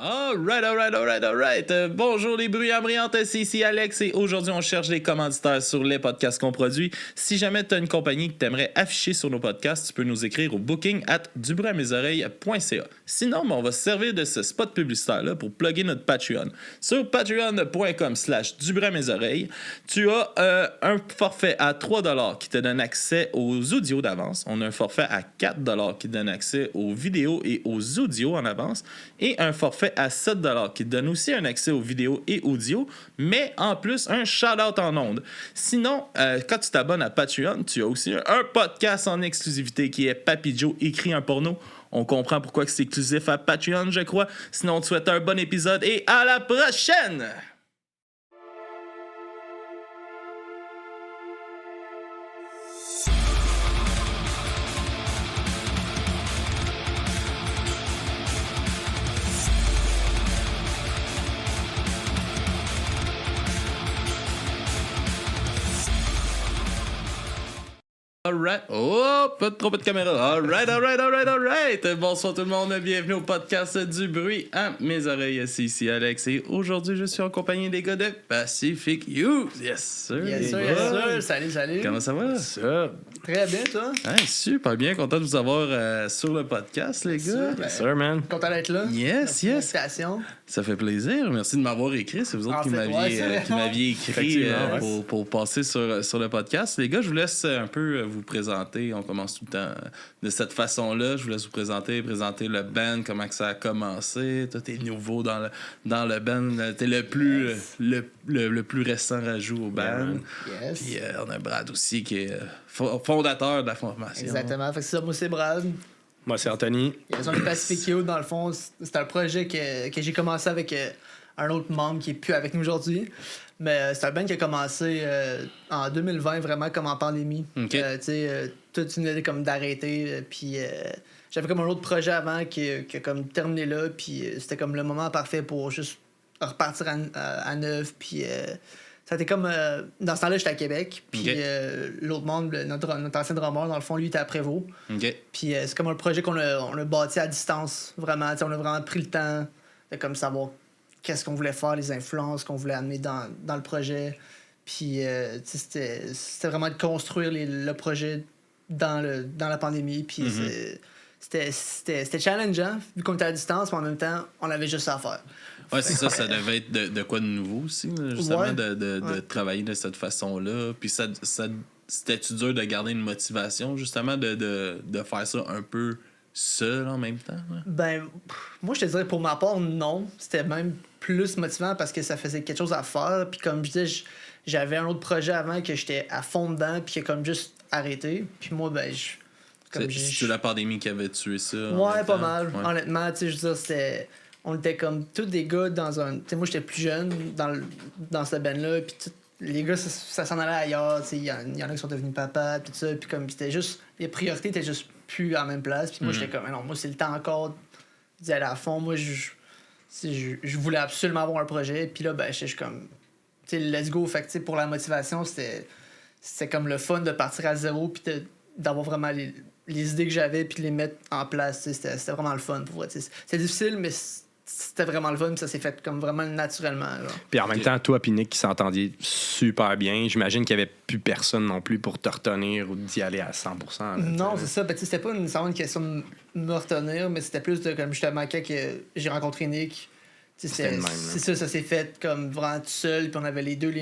Alright. Bonjour les bruyants brillantes, c'est ici Alex et aujourd'hui on cherche des commanditaires sur les podcasts qu'on produit. Si jamais tu as une compagnie que tu aimerais afficher sur nos podcasts, tu peux nous écrire au booking@dubruitmesoreilles.ca. Sinon, on va se servir de ce spot publicitaire-là pour plugger notre Patreon. Sur patreon.com/dubruitmesoreilles, tu as un forfait à 3$ qui te donne accès aux audios d'avance. On a un forfait à 4$ qui te donne accès aux vidéos et aux audios en avance. Et un forfait à 7$ qui te donne aussi un accès aux vidéos et audio, mais en plus un shout-out en ondes. Sinon, quand tu t'abonnes à Patreon, tu as aussi un podcast en exclusivité qui est Papy Joe écrit un porno. On comprend pourquoi c'est exclusif à Patreon, je crois. Sinon, on te souhaite un bon épisode et à la prochaine! Alright. Oh, pas de trop de caméra. Alright. Bonsoir tout le monde. Bienvenue au podcast du bruit à mes oreilles. C'est ici Alex et aujourd'hui je suis en compagnie des gars de Pacific Use. Yes, sir. Yes, sir. Salut. Comment ça va? Ça. Très bien, toi? Hey, super bien. Content de vous avoir sur le podcast, les gars. Yes, sir, man. Content d'être là. Yes. Ça fait plaisir. Merci de m'avoir écrit. C'est vous autres qui m'aviez écrit pour passer sur le podcast. Les gars, je vous laisse un peu vous présenter. On commence tout le temps de cette façon-là. Je vous laisse vous présenter le band, comment que ça a commencé. Toi, t'es nouveau dans le band. T'es le plus récent rajout au band. Yes. Puis on a Brad aussi qui est fondateur de la formation. Exactement. Fait que c'est ça, moi c'est Brad. Moi c'est Anthony. Ils ont les Pacific Youth, dans le fond, c'est un projet que j'ai commencé avec un autre membre qui est plus avec nous aujourd'hui. Mais c'est un band qui a commencé en 2020, vraiment comme en pandémie. Okay. Toute une idée comme d'arrêter. Puis j'avais comme un autre projet avant qui a comme terminé là. Puis c'était comme le moment parfait pour juste repartir à neuf. Puis ça a été comme... dans ce temps-là, j'étais à Québec. Puis l'autre membre, notre ancien drummer, dans le fond, lui, était à Prévost. Okay. Puis c'est comme un projet qu'on a bâti à distance, vraiment. On a vraiment pris le temps de comme savoir qu'est-ce qu'on voulait faire, les influences qu'on voulait amener dans le projet. Puis c'était vraiment de construire le projet dans la pandémie. Puis c'était challengeant, vu qu'on était à distance, mais en même temps, on avait juste ça à faire. Ouais, c'est ça, ça devait être de quoi de nouveau aussi, là, justement, de travailler de cette façon-là. Puis c'était-tu dur de garder une motivation, justement, de faire ça un peu seul en même temps? Là? Ben, moi, je te dirais, pour ma part, non. C'était même plus motivant parce que ça faisait quelque chose à faire. Puis comme je disais, j'avais un autre projet avant que j'étais à fond dedans, puis qui a comme juste arrêté. Puis moi, ben, c'est la pandémie qui avait tué ça. Ouais, pas mal. Ouais. Honnêtement, tu sais, je veux dire, on était comme tous des gars dans un... Tu sais, moi, j'étais plus jeune dans ce band-là, puis les gars, ça s'en allait ailleurs. Tu sais, il y en a qui sont devenus papas, tout ça. Puis comme, c'était juste... Les priorités étaient juste plus à la même place. Puis moi, j'étais comme, non, moi, c'est le temps encore d'y aller à fond. Moi, je voulais absolument avoir un projet. Puis là, ben, je suis comme... Tu sais, let's go. Fait que, tu sais, pour la motivation, c'était comme le fun de partir à zéro, puis d'avoir vraiment les idées que j'avais, puis de les mettre en place. C'était vraiment le fun, pour vrai. C'est difficile, mais c'était vraiment le fun, puis ça s'est fait comme vraiment naturellement. Genre. Puis en même temps, toi et Nick qui s'entendiez super bien, j'imagine qu'il n'y avait plus personne non plus pour te retenir ou d'y aller à 100%. Là, non, c'est ça. Ben, c'était pas nécessairement une question de me retenir, mais c'était plus de comme justement quand j'ai rencontré Nick. C'est ça, ça s'est fait comme vraiment tout seul, puis on avait les deux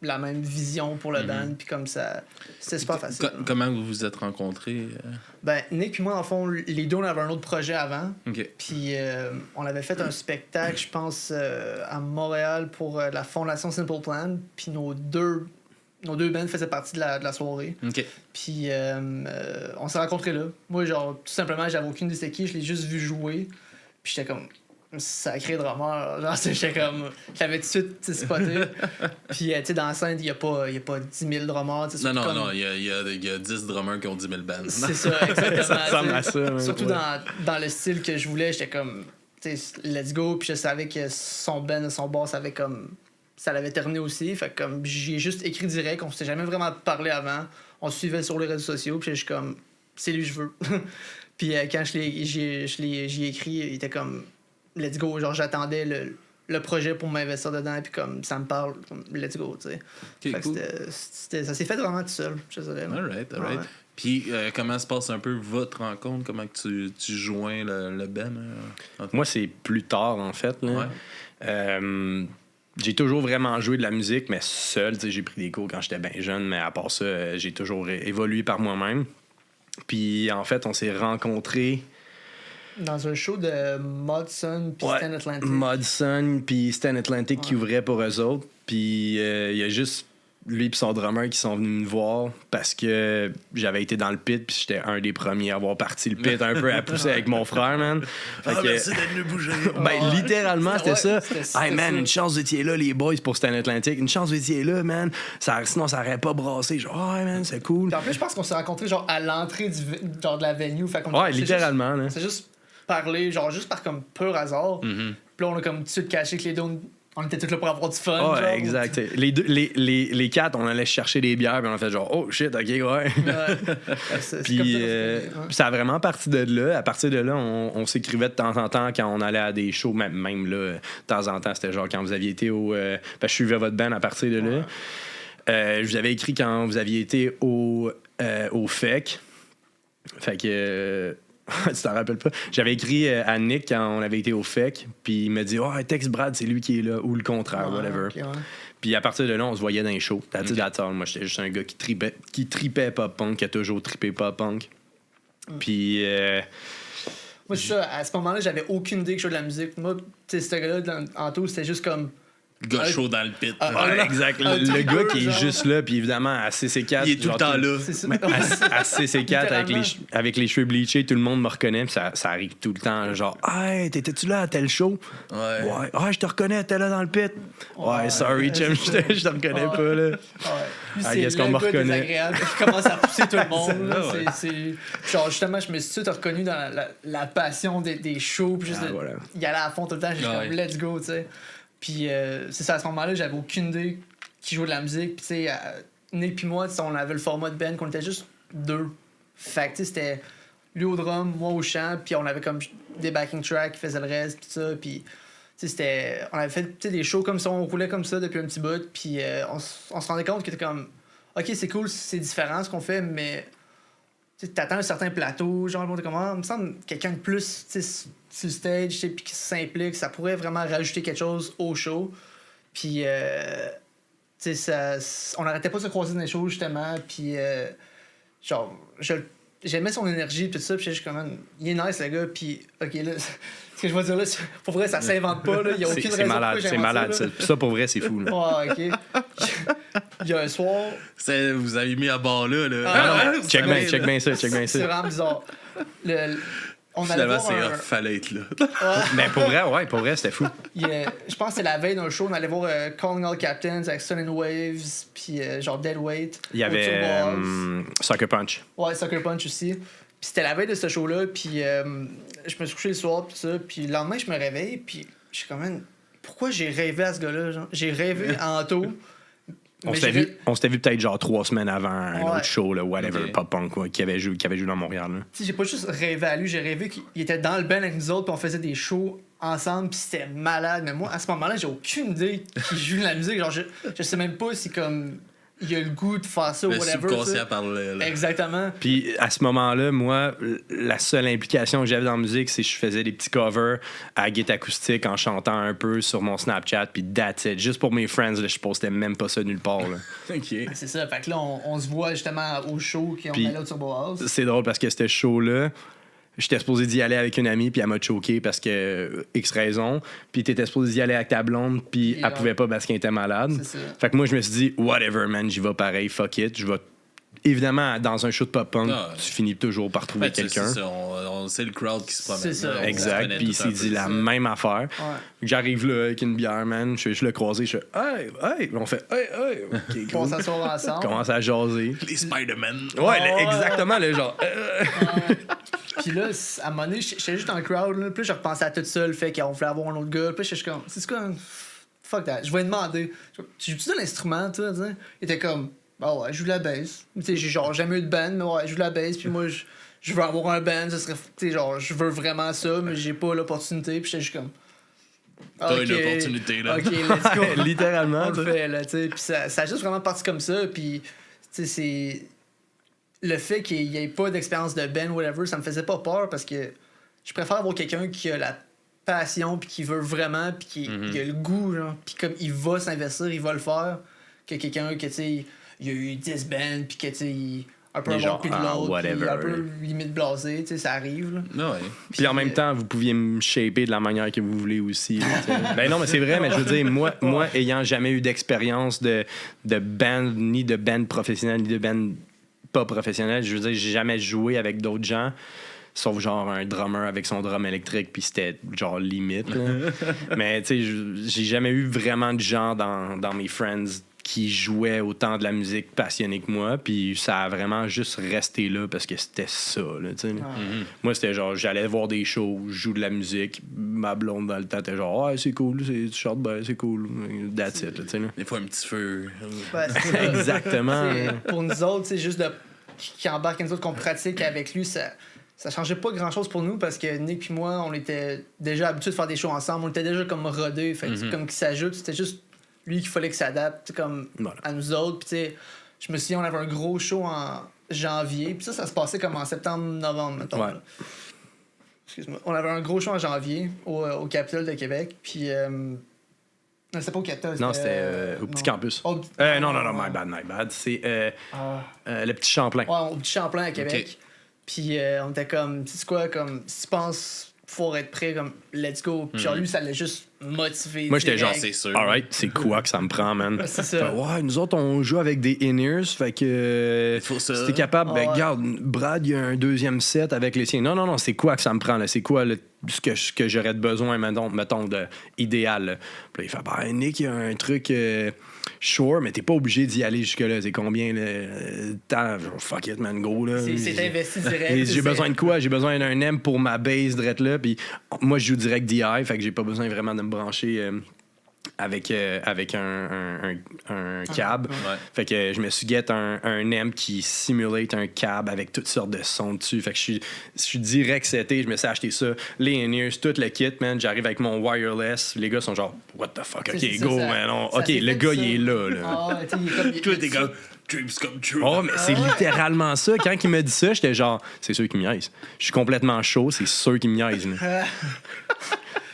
la même vision pour le band, puis comme ça, c'était super facile. Comment vous vous êtes rencontrés? Ben, Nick et moi, en fond, les deux, on avait un autre projet avant. Okay. Puis on avait fait un spectacle, je pense, à Montréal pour la fondation Simple Plan. Puis nos deux bands faisaient partie de la soirée. Okay. Puis on s'est rencontrés là. Moi, genre, tout simplement, j'avais aucune idée c'est qui. Je l'ai juste vu jouer. Puis j'étais comme... sacré drummer. Genre, j'étais comme... Je l'avais tout de suite spoté. Puis, tu sais, dans la scène, il n'y a pas 10 000 drummers. Non, il y a 10 drummers qui ont 10 000 bands. C'est ça, exactement. Ça ressemble à ça. Surtout dans le style que je voulais, j'étais comme... Tu sais, let's go. Puis je savais que son band, son boss avait comme... Ça l'avait terminé aussi. Fait que comme j'ai juste écrit direct. On s'était jamais vraiment parlé avant. On se suivait sur les réseaux sociaux. Puis je suis comme... C'est lui que je veux. Puis quand j'y ai écrit, il était comme... let's go. Genre, j'attendais le projet pour m'investir dedans, puis comme ça me parle, comme, let's go, tu sais. Okay, fait cool. que ça s'est fait vraiment tout seul, je dirais. Alright. Ouais. Puis, comment se passe un peu votre rencontre? Comment que tu joins le Ben? Moi, c'est plus tard, en fait. Là. Ouais. J'ai toujours vraiment joué de la musique, mais seul. J'ai pris des cours quand j'étais bien jeune, mais à part ça, j'ai toujours évolué par moi-même. Puis, en fait, on s'est rencontrés... Dans un show de Modson puis Stan Atlantic. Modson puis Stan Atlantic qui ouvrait pour eux autres. Puis il y a juste lui et son drummer qui sont venus me voir parce que j'avais été dans le pit puis j'étais un des premiers à avoir parti le pit un peu à pousser avec mon frère, man. Fait que, merci d'être venu bouger. littéralement, c'était ça. C'était Hey man, ça. une chance de tirer là, les boys, pour Stan Atlantic. Une chance de tirer là, man. Sinon, ça aurait pas brassé. Genre, ouais, man, c'est cool. Puis en plus, je pense qu'on s'est rencontrés genre à l'entrée genre de la venue. Fait qu'on Ouais, littéralement, là. C'est juste parler, genre juste par comme pur hasard. Mm-hmm. Puis là, on a comme tout de suite caché que les deux, on était tous là pour avoir du fun. Ouais, genre. exact. Les quatre, on allait chercher des bières, puis on a fait genre, oh shit, ok, ouais. Ouais. C'est Puis comme ça qu'on s'est connus, ouais. ça a vraiment parti de là. À partir de là, on s'écrivait de temps en temps quand on allait à des shows, même là, de temps en temps, c'était genre quand vous aviez été au. Parce que je suivais votre band à partir de là. Je vous avais écrit quand vous aviez été au FEC. Fait que. Tu t'en rappelles pas? J'avais écrit à Nick quand on avait été au FEC, puis il m'a dit, texte Brad, c'est lui qui est là, ou le contraire, whatever. Okay, ouais. Puis à partir de là, on se voyait dans les shows. That's all. Moi, j'étais juste un gars qui tripait pop-punk, qui a toujours trippé pop-punk. Puis. Moi, c'est ça. À ce moment-là, j'avais aucune idée que je jouais de la musique. Moi, tu sais, ce gars-là, en tout, c'était juste comme. Le gars chaud dans le pit. Ouais, exact. Le gars qui est juste là, puis évidemment, à CC4. Il est tout le temps là. C'est ça. À CC4, avec les cheveux bleachés, tout le monde me reconnaît, puis ça arrive tout le temps. Genre, hey, t'étais-tu là à tel show? Ouais, je te reconnais, t'es là dans le pit. Ouais, sorry, chum, je te reconnais pas, là. Ouais. Lui, Ah, c'est qu'est-ce le qu'on me gars reconnaît? désagréable qui commence à pousser tout le monde. là. ouais. C'est genre, justement, je me suis tout reconnu dans la passion des shows. Puis juste voilà. y aller à fond tout le temps. J'étais Ouais. comme, let's go, tu sais. Puis c'est ça, à ce moment-là, j'avais aucune idée qui jouait de la musique. Puis tu sais, Nick puis moi, on avait le format de band qu'on était juste deux. Fait que tu sais, c'était lui au drum, moi au chant. Puis on avait comme des backing tracks qui faisaient le reste. Puis ça, puis... Tu sais, c'était... On avait fait des shows comme ça, on roulait comme ça depuis un petit bout, puis on se rendait compte que c'était comme... OK, c'est cool, c'est différent ce qu'on fait, mais... Tu sais, t'attends un certain plateau, genre, on était comme... il me semble quelqu'un de plus, tu sais, sur le stage, tu sais, puis qui s'implique, ça pourrait vraiment rajouter quelque chose au show. Puis, tu sais, on n'arrêtait pas de se croiser dans les shows, justement, puis... genre, j'aimais son énergie, tout ça, puis j'étais juste comme... Il est nice, le gars, puis... OK, là... Ce que je veux dire là, pour vrai, ça s'invente pas. Là. Il y a aucune raison c'est malade, pourquoi c'est malade. Ça. Ça, pour vrai, c'est fou. Là. Ouais, OK. Il y a un soir... Vous avez mis à bord là. Non, check bien ça. C'est vraiment bizarre. On allait Finalement, voir c'est un... fallait être là. Mais pour vrai, c'était fou. Je pense que c'est la veille d'un show, on allait voir Calling All Captains avec Sun and Waves, puis genre Dead Weight. Il y avait Sucker Punch. Ouais, Sucker Punch aussi. Puis c'était la veille de ce show-là, puis je me suis couché le soir, puis ça. Puis le lendemain, je me réveille, puis je suis comme, pourquoi j'ai rêvé à ce gars-là? Genre? J'ai rêvé à Anto. On s'était vu peut-être genre 3 semaines avant un autre show, là, whatever, Okay. pop-punk, quoi, qui avait joué dans Montréal. Tu sais, j'ai pas juste rêvé à lui, j'ai rêvé qu'il était dans le band avec nous autres, puis on faisait des shows ensemble, puis c'était malade. Mais moi, à ce moment-là, j'ai aucune idée qu'il joue de la musique. Genre, je sais même pas si comme il a le goût de faire ça ou Le whatever. subconscient parlait. Là. Exactement. Puis à ce moment-là, moi, la seule implication que j'avais dans la musique, c'est que je faisais des petits covers à guitare acoustique en chantant un peu sur mon Snapchat, puis that's it. Juste pour mes friends, là, je postais même pas ça nulle part. Là. OK. C'est ça. Fait que là, on se voit justement au show qu'on Puis, allait au Turbo House. C'est drôle parce que c'était show-là. J'étais supposé d'y aller avec une amie, puis elle m'a choqué parce que X raison. Puis t'étais supposé d'y aller avec ta blonde, puis elle pouvait pas parce qu'elle était malade. C'est ça. Fait que moi, je me suis dit, whatever, man, j'y vais pareil, fuck it. Je vais. Évidemment, dans un show de pop-punk, tu finis toujours par trouver quelqu'un. C'est ça, on sait le crowd qui se promène. C'est ça. Là, on se Exact, connaît puis il tous un s'est peu, dit la ça. même affaire. Ouais. J'arrive là avec une bière, man. Je le croisé, je fais hey, on fait hey, ok, On cool. s'asseoir ensemble. Commence à jaser. Les Spider-Man. Ouais, exactement, le genre. Puis là, à un moment donné, j'étais juste dans le crowd, là. Puis là, je repensais à tout ça, le fait qu'on voulait avoir un autre gars. Puis là, j'étais comme, c'est quoi, fuck that. Je vais lui demander, tu joues-tu de l'instrument, toi, tu sais? Il était comme, bah ouais, je joue de la bass. Tu sais, j'ai genre jamais eu de band, mais ouais, je joue de la bass. Puis moi, je veux avoir un band, ça serait, tu sais, genre, je veux vraiment ça, mais j'ai pas l'opportunité. Puis j'étais juste comme, T'as une opportunité, là. OK, let's go. Littéralement. On le fait, là, tu sais. Puis ça a juste vraiment parti comme ça. Puis, tu sais, c'est. Le fait qu'il n'y ait pas d'expérience de band, whatever, ça me faisait pas peur parce que je préfère avoir quelqu'un qui a la passion, puis qui veut vraiment, puis qui a le goût, genre. Puis comme il va s'investir, il va le faire, que quelqu'un que, tu sais, il y a eu 10 bands, puis que, tu sais, un peu un genre, puis de l'autre, puis whatever. un peu limite blasé, tu sais, ça arrive, là. Ouais. Puis en même temps, vous pouviez me shaper de la manière que vous voulez aussi. Là, ben non, mais c'est vrai, mais je veux dire, moi ayant jamais eu d'expérience de band, ni de band professionnel, ni de band pas professionnel, je veux dire, j'ai jamais joué avec d'autres gens, sauf genre un drummer avec son drum électrique, puis c'était genre limite. Là. Mais tu sais, j'ai jamais eu vraiment de gens dans mes friends qui jouaient autant de la musique passionnée que moi, puis ça a vraiment juste resté là parce que c'était ça, là, tu sais. Moi, c'était genre, j'allais voir des shows, je joue de la musique, ma blonde dans le temps était genre, ouais, c'est cool, tu chantes bien, c'est cool, that's it, là, tu sais. Des fois, un petit feu. Ouais, c'est ça. Exactement. C'est- pour nous autres, c'est juste de qui embarque nous autres qu'on pratique avec lui, ça changeait pas grand chose pour nous parce que Nick et moi, on était déjà habitués de faire des shows ensemble, on était déjà comme rodés, fait que comme qui s'ajoute, c'était juste lui qu'il fallait qu'il s'adapte comme Voilà. à nous autres. Puis tu sais, je me souviens, on avait un gros show en janvier, puis ça se passait comme en septembre, novembre, mettons. Ouais. là. Excuse-moi. On avait un gros show en janvier au Capitole de Québec, puis non, c'était pas au Capitole, Non, c'était au petit non. campus. Au- Non, my bad. C'est le petit Champlain. Ouais, au petit Champlain à Québec. Puis on était comme, tu sais quoi, comme, si tu penses faut être prêt, comme, let's go. Puis genre, lui, ça l'a juste motivé. Moi, j'étais genre, direct. c'est sûr. alright, c'est quoi que ça me prend, man? C'est ça. Fait, ouais, nous autres, on joue avec des in-ears, fait que Faut ça. si t'es capable, ben, Ouais. regarde, Brad, il y a un deuxième set avec les siens. Non, c'est quoi que ça me prend, là? C'est quoi ce que j'aurais de besoin, mettons, de idéal, là? Puis là, il fait, ben, Nick, il y a un truc, sure, mais t'es pas obligé d'y aller jusque-là. C'est combien, le temps? Fuck it, man, go, là. C'est investi direct. Et j'ai besoin de quoi? J'ai besoin d'un M pour ma base drette là. Puis moi, je joue direct DI, fait que j'ai pas besoin vraiment de me brancher avec un cab. Ouais. Fait que je me suis get un M qui simulate un cab avec toutes sortes de sons dessus. Fait que je suis direct seté. Je me suis acheté ça. Les in-ears, tout le kit, man. J'arrive avec mon wireless. Les gars sont genre, what the fuck? OK, C'est go, ça, man. ça OK, s'est le fait, gars, ça. il est là. Ah, tu sais, il est comme. Toi, t'es comme dreams come true. Oh, mais c'est littéralement ça. Quand il m'a dit ça, j'étais genre, c'est sûr qu'il me niaise. Je suis complètement chaud, c'est sûr qu'il me niaise. là.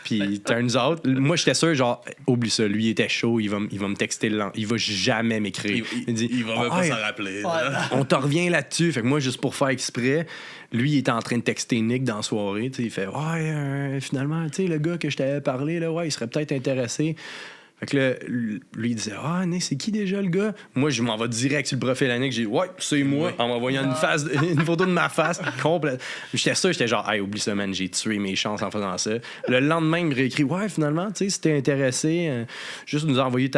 Puis, turns out, moi, j'étais sûr, genre, oublie ça, lui, il était chaud, il va me texter le lendemain. Il va jamais m'écrire. Il dit, va même pas s'en rappeler. là. on t'en revient là-dessus. Fait que moi, juste pour faire exprès, lui, il était en train de texter Nick dans la soirée. Il fait, ouais, finalement, tu sais, le gars que je t'avais parlé, là, ouais, il serait peut-être intéressé. Fait que là, lui, il disait, ah, Nick, c'est qui déjà le gars? Moi, je m'en vais direct sur le profil à Nick. J'ai dit, ouais, c'est moi, en m'envoyant une photo de ma face complète. J'étais sûr, j'étais genre, hey, oublie ça, man, j'ai tué mes chances en faisant ça. Le lendemain, il me réécrit, ouais, finalement, tu sais, si t'es intéressé, juste nous envoyer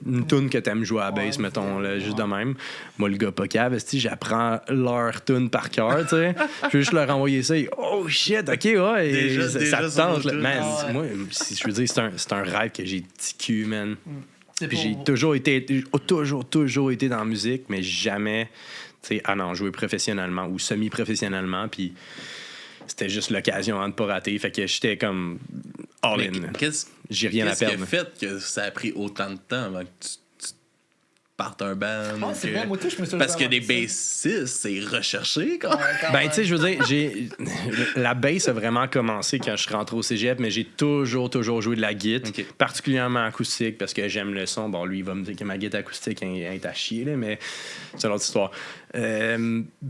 une toune que t'aimes jouer à la bass, mettons, là, juste de même. Moi, le gars pas cave, j'apprends leur toune par cœur, tu sais. Je vais juste leur envoyer ça. Et, oh shit, ok, ouais, Déjà ça te sur tente, nos là. tunes. Man, Ah ouais. moi, je veux dire, c'est un rêve que j'ai ticu, man. C'est Puis j'ai pour- toujours été dans la musique, mais jamais, tu sais, à en jouer professionnellement ou semi-professionnellement. Puis c'était juste l'occasion à ne pas rater. Fait que j'étais comme all Mais in. qu'est-ce J'ai rien à qu'est-ce qui a perdre. fait que ça a pris autant de temps avant que tu partes un band? Ouais, c'est que- vrai, moi, tout, je me suis Parce que jamais des demandé bassistes, c'est recherché, quoi. ça. Ouais, quand Ben, même. tu sais, je veux dire, la bass a vraiment commencé quand je suis rentré au cégep, mais j'ai toujours joué de la guitare, Ok. particulièrement acoustique, parce que j'aime le son. Bon, lui, il va me dire que ma guitare acoustique est à chier, là, mais c'est une autre histoire.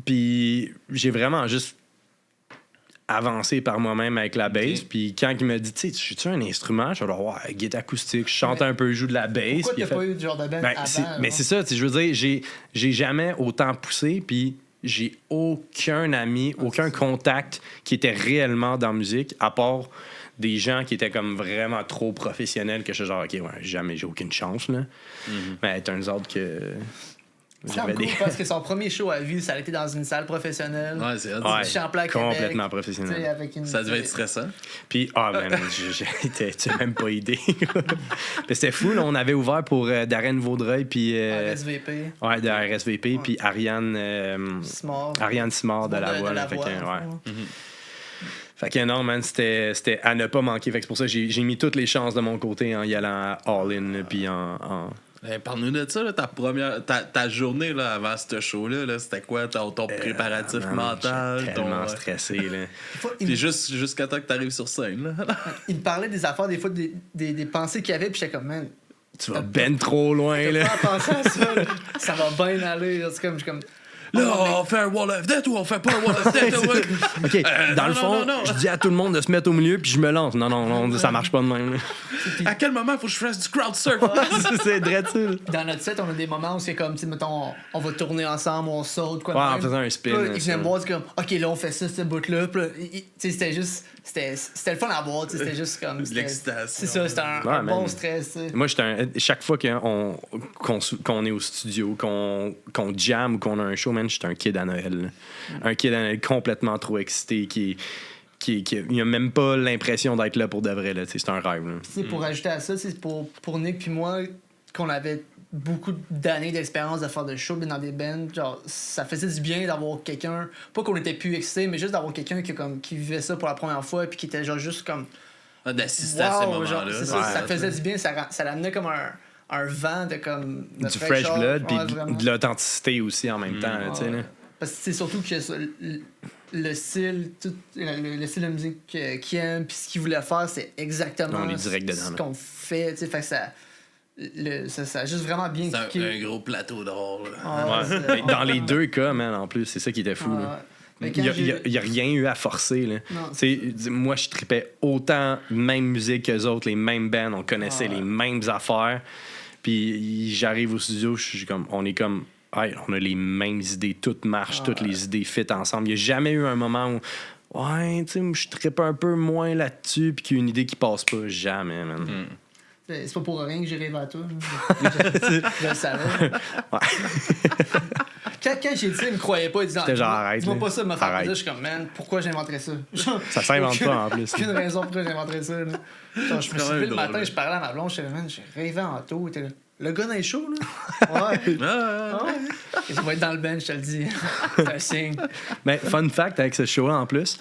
Puis j'ai vraiment juste avancé par moi-même avec la bass. Ok. Puis quand il m'a dit, tu sais, je suis un instrument, je suis genre, ouais, guitare acoustique, je chante un peu, je joue de la bass. Pourquoi Puis il t'as a fait- pas eu de genre de band ben, avant? mais genre? c'est ça, tu sais, je veux dire, j'ai jamais autant poussé, puis j'ai aucun ami, aucun contact qui était réellement dans la musique, à part des gens qui étaient comme vraiment trop professionnels que je suis genre, OK, ouais, jamais, j'ai aucune chance, là. Mais turns out que C'est j'avais cool des... parce que son premier show à vie, ça a été dans une salle professionnelle. Ouais, c'est hot. Ouais, Du Champlain à Québec. complètement Tu sais, professionnel. avec une... Ça devait être stressant. Puis, man, tu n'as même pas idée. Mais c'était fou, là, on avait ouvert pour Darren Vaudreuil, puis... RSVP. ouais, de RSVP, puis Ariane... Smart. Ariane Simard de La Voix. là, fait que, Voix, ouais. ouais. Fait que non, man, c'était à ne pas manquer. Fait que c'est pour ça que j'ai mis toutes les chances de mon côté en y allant all-in, puis en... Parle-nous de ça, là, ta journée là, avant ce show-là, là, c'était quoi ton préparatif mental? J'étais tellement stressé, là. Puis jusqu'à temps que t'arrives sur scène. Là. Il me parlait des affaires, des fois, des pensées qu'il y avait, puis j'étais comme, man, Tu vas ben trop loin, t'as là. pas à penser à ça, là. Ça va bien aller. Là. C'est comme, je suis comme. Là, on fait un wall of death ou on fait pas un wall of death? OK, dans le fond, je dis à tout le monde de se mettre au milieu, puis je me lance. Non, ça marche pas de même, là. À quel moment faut que je fasse du crowd surf? C'est drôle, ça. Dans notre set, on a des moments où c'est comme, tu sais, mettons, on va tourner ensemble, on saute, quoi. Ouais, de en même. faisant un spin. Puis là, là, il venait ça. me voir, c'est comme, OK, là, on fait ça, ce bout-là. Puis là, tu sais, c'était juste. C'était le fun à voir, tu sais, c'était juste comme. De l'excitation. C'est ça, c'était un Ouais, bon man. stress, tu sais. Moi, chaque fois qu'on est au studio, qu'on jam ou qu'on a un show, man, j'étais un kid à Noël. Là. Un kid à Noël complètement trop excité qui il a même pas l'impression d'être là pour de vrai. Là, c'est un rêve. Là. Tu sais, pour ajouter à ça, c'est pour Nick puis moi, qu'on avait beaucoup d'années d'expérience de faire de show dans des bands, genre, ça faisait du bien d'avoir quelqu'un, pas qu'on était plus excité, mais juste d'avoir quelqu'un qui vivait ça pour la première fois, puis qui était genre juste comme. D'assister à ces Wow, genre, moments-là. c'est ça, ça faisait du bien, ça l'amenait comme un vent de comme. de Du fresh blood, puis vraiment. de l'authenticité aussi en même temps. Là, tu sais, là. Parce que c'est surtout que le style, le style de musique qu'il aime, puis ce qu'il voulait faire, c'est exactement On est direct dedans, ce là. qu'on fait, tu sais, fait que ça a juste vraiment bien C'est cliqué. un gros plateau d'or. Là. Ah, Ouais. c'est- Dans les deux cas, man, en plus, c'est ça qui était fou. Ah, là. ouais. Mais quand Il n'y a rien eu à forcer. Là. Non. Moi, je tripais autant même musique qu'eux autres, les mêmes bands, on connaissait les mêmes affaires. Puis j'arrive au studio, on est comme, hey, on a les mêmes idées, toutes marchent, toutes les idées fit ensemble. Il n'y a jamais eu un moment où, ouais, tu sais, je trippe un peu moins là-dessus, puis qu'il y a une idée qui passe pas. Jamais, man. C'est pas pour rien que j'ai rêvé à toi. Je le savais. Quand j'ai dit, il me croyait pas. Il disait, J'étais genre, arrête, dis-moi là. pas ça de me faire Arrête. plaisir. Je suis comme, man, pourquoi j'inventerais ça? Genre, Ça s'invente pas, en plus. Aucune raison pourquoi j'inventerais ça. Là. Genre, je me quand suis même levé le drôle, matin, là. je parlais à ma blonde, je disais, man, j'ai rêvé en taux. Le gars dans les shows, là. Ouais. Je vais être dans le bench, je te le dis. C'est un signe. Mais fun fact avec ce show-là, en plus,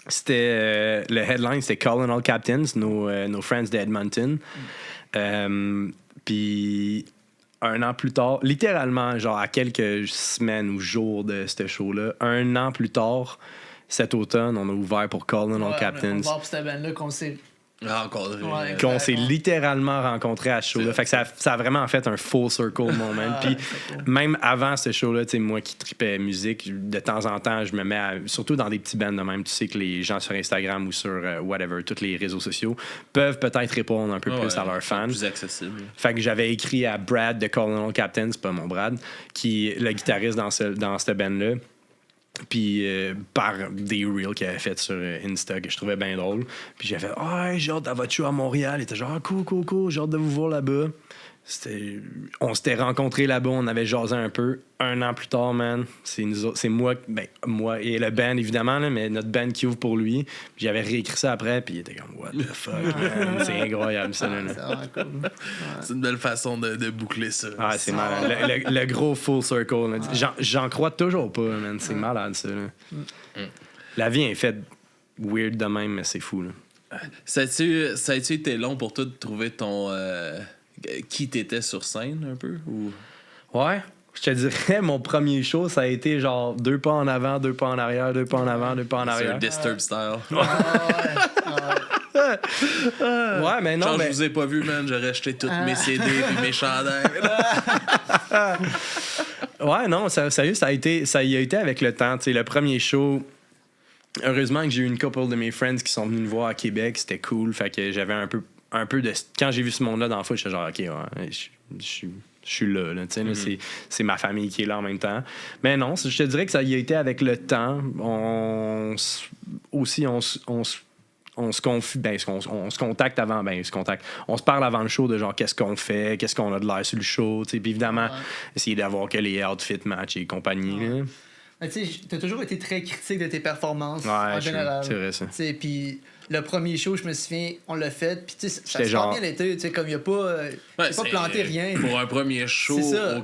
c'était le headline, c'était Calling All Captains, nos friends d'Edmonton. Puis un an plus tard, littéralement, genre à quelques semaines ou jours de ce show-là, un an plus tard, cet automne, on a ouvert pour Calling All On Captains. va voir pour cette band-là qu'on s'est. Rencontré. Ouais. Qu'on s'est littéralement rencontrés à ce show-là. Fait que ça a vraiment fait un full circle moment. Puis c'est cool. même avant ce show-là, tu sais, moi qui tripais musique, de temps en temps, je me mets surtout dans des petits bands de même. Tu sais que les gens sur Instagram ou sur whatever, tous les réseaux sociaux, peuvent peut-être répondre un peu plus à leurs fans. Plus accessible. Fait que j'avais écrit à Brad de Colonel Captain, c'est pas mon Brad, qui est le guitariste dans cette band-là. Puis par des reels qu'il avait fait sur Insta que je trouvais bien drôle. Puis j'ai fait « Ah, j'ai hâte à votre show à Montréal. » Il était genre « Cool, j'ai hâte de vous voir là-bas. » On s'était rencontrés là-bas, on avait jasé un peu. Un an plus tard, man, c'est moi et le band, évidemment, là, mais notre band qui ouvre pour lui. Puis j'avais réécrit ça après, puis il était comme « What the fuck, man? » C'est incroyable, ça. Là. C'est vraiment cool. C'est une belle façon de boucler ça. Ah, c'est malade. Le gros full circle. Là. J'en crois toujours pas, man. C'est malade, ça. Là. La vie est faite weird de même, mais c'est fou. Là. Ça a-tu été long pour toi de trouver ton... qui t'étais sur scène, un peu? Ou... Ouais. Je te dirais, mon premier show, ça a été genre 2 pas en avant, 2 pas en arrière, 2 pas en avant, 2 pas en C'est arrière. un Disturb style. Ouais, mais non, Genre, mais... je vous ai pas vu, man. J'aurais acheté toutes mes CD et mes chandails. Ouais, non, sérieux, ça y a été avec le temps. Tu sais, le premier show, heureusement que j'ai eu une couple de mes friends qui sont venus nous voir à Québec. C'était cool. Fait que j'avais un peu de... Quand j'ai vu ce monde-là dans la foule, j'étais genre, OK, ouais, je suis là. Tu sais, là, c'est ma famille qui est là en même temps. Mais non, je te dirais que ça y a été avec le temps. On se confie, on se contacte avant, on se parle avant le show de genre qu'est-ce qu'on fait, qu'est-ce qu'on a de l'air sur le show, tu sais, puis évidemment, essayer d'avoir que les outfits match et compagnie. Là. Mais tu sais, t'as toujours été très critique de tes performances Ouais, en général. c'est vrai ça. Tu sais, puis le premier show, je me souviens, on l'a fait. Puis, tu sais, ça J'étais se passe bien l'été. Tu sais, comme il n'y a pas. Ouais, j'ai pas planté rien. Pour un premier show C'est ça. au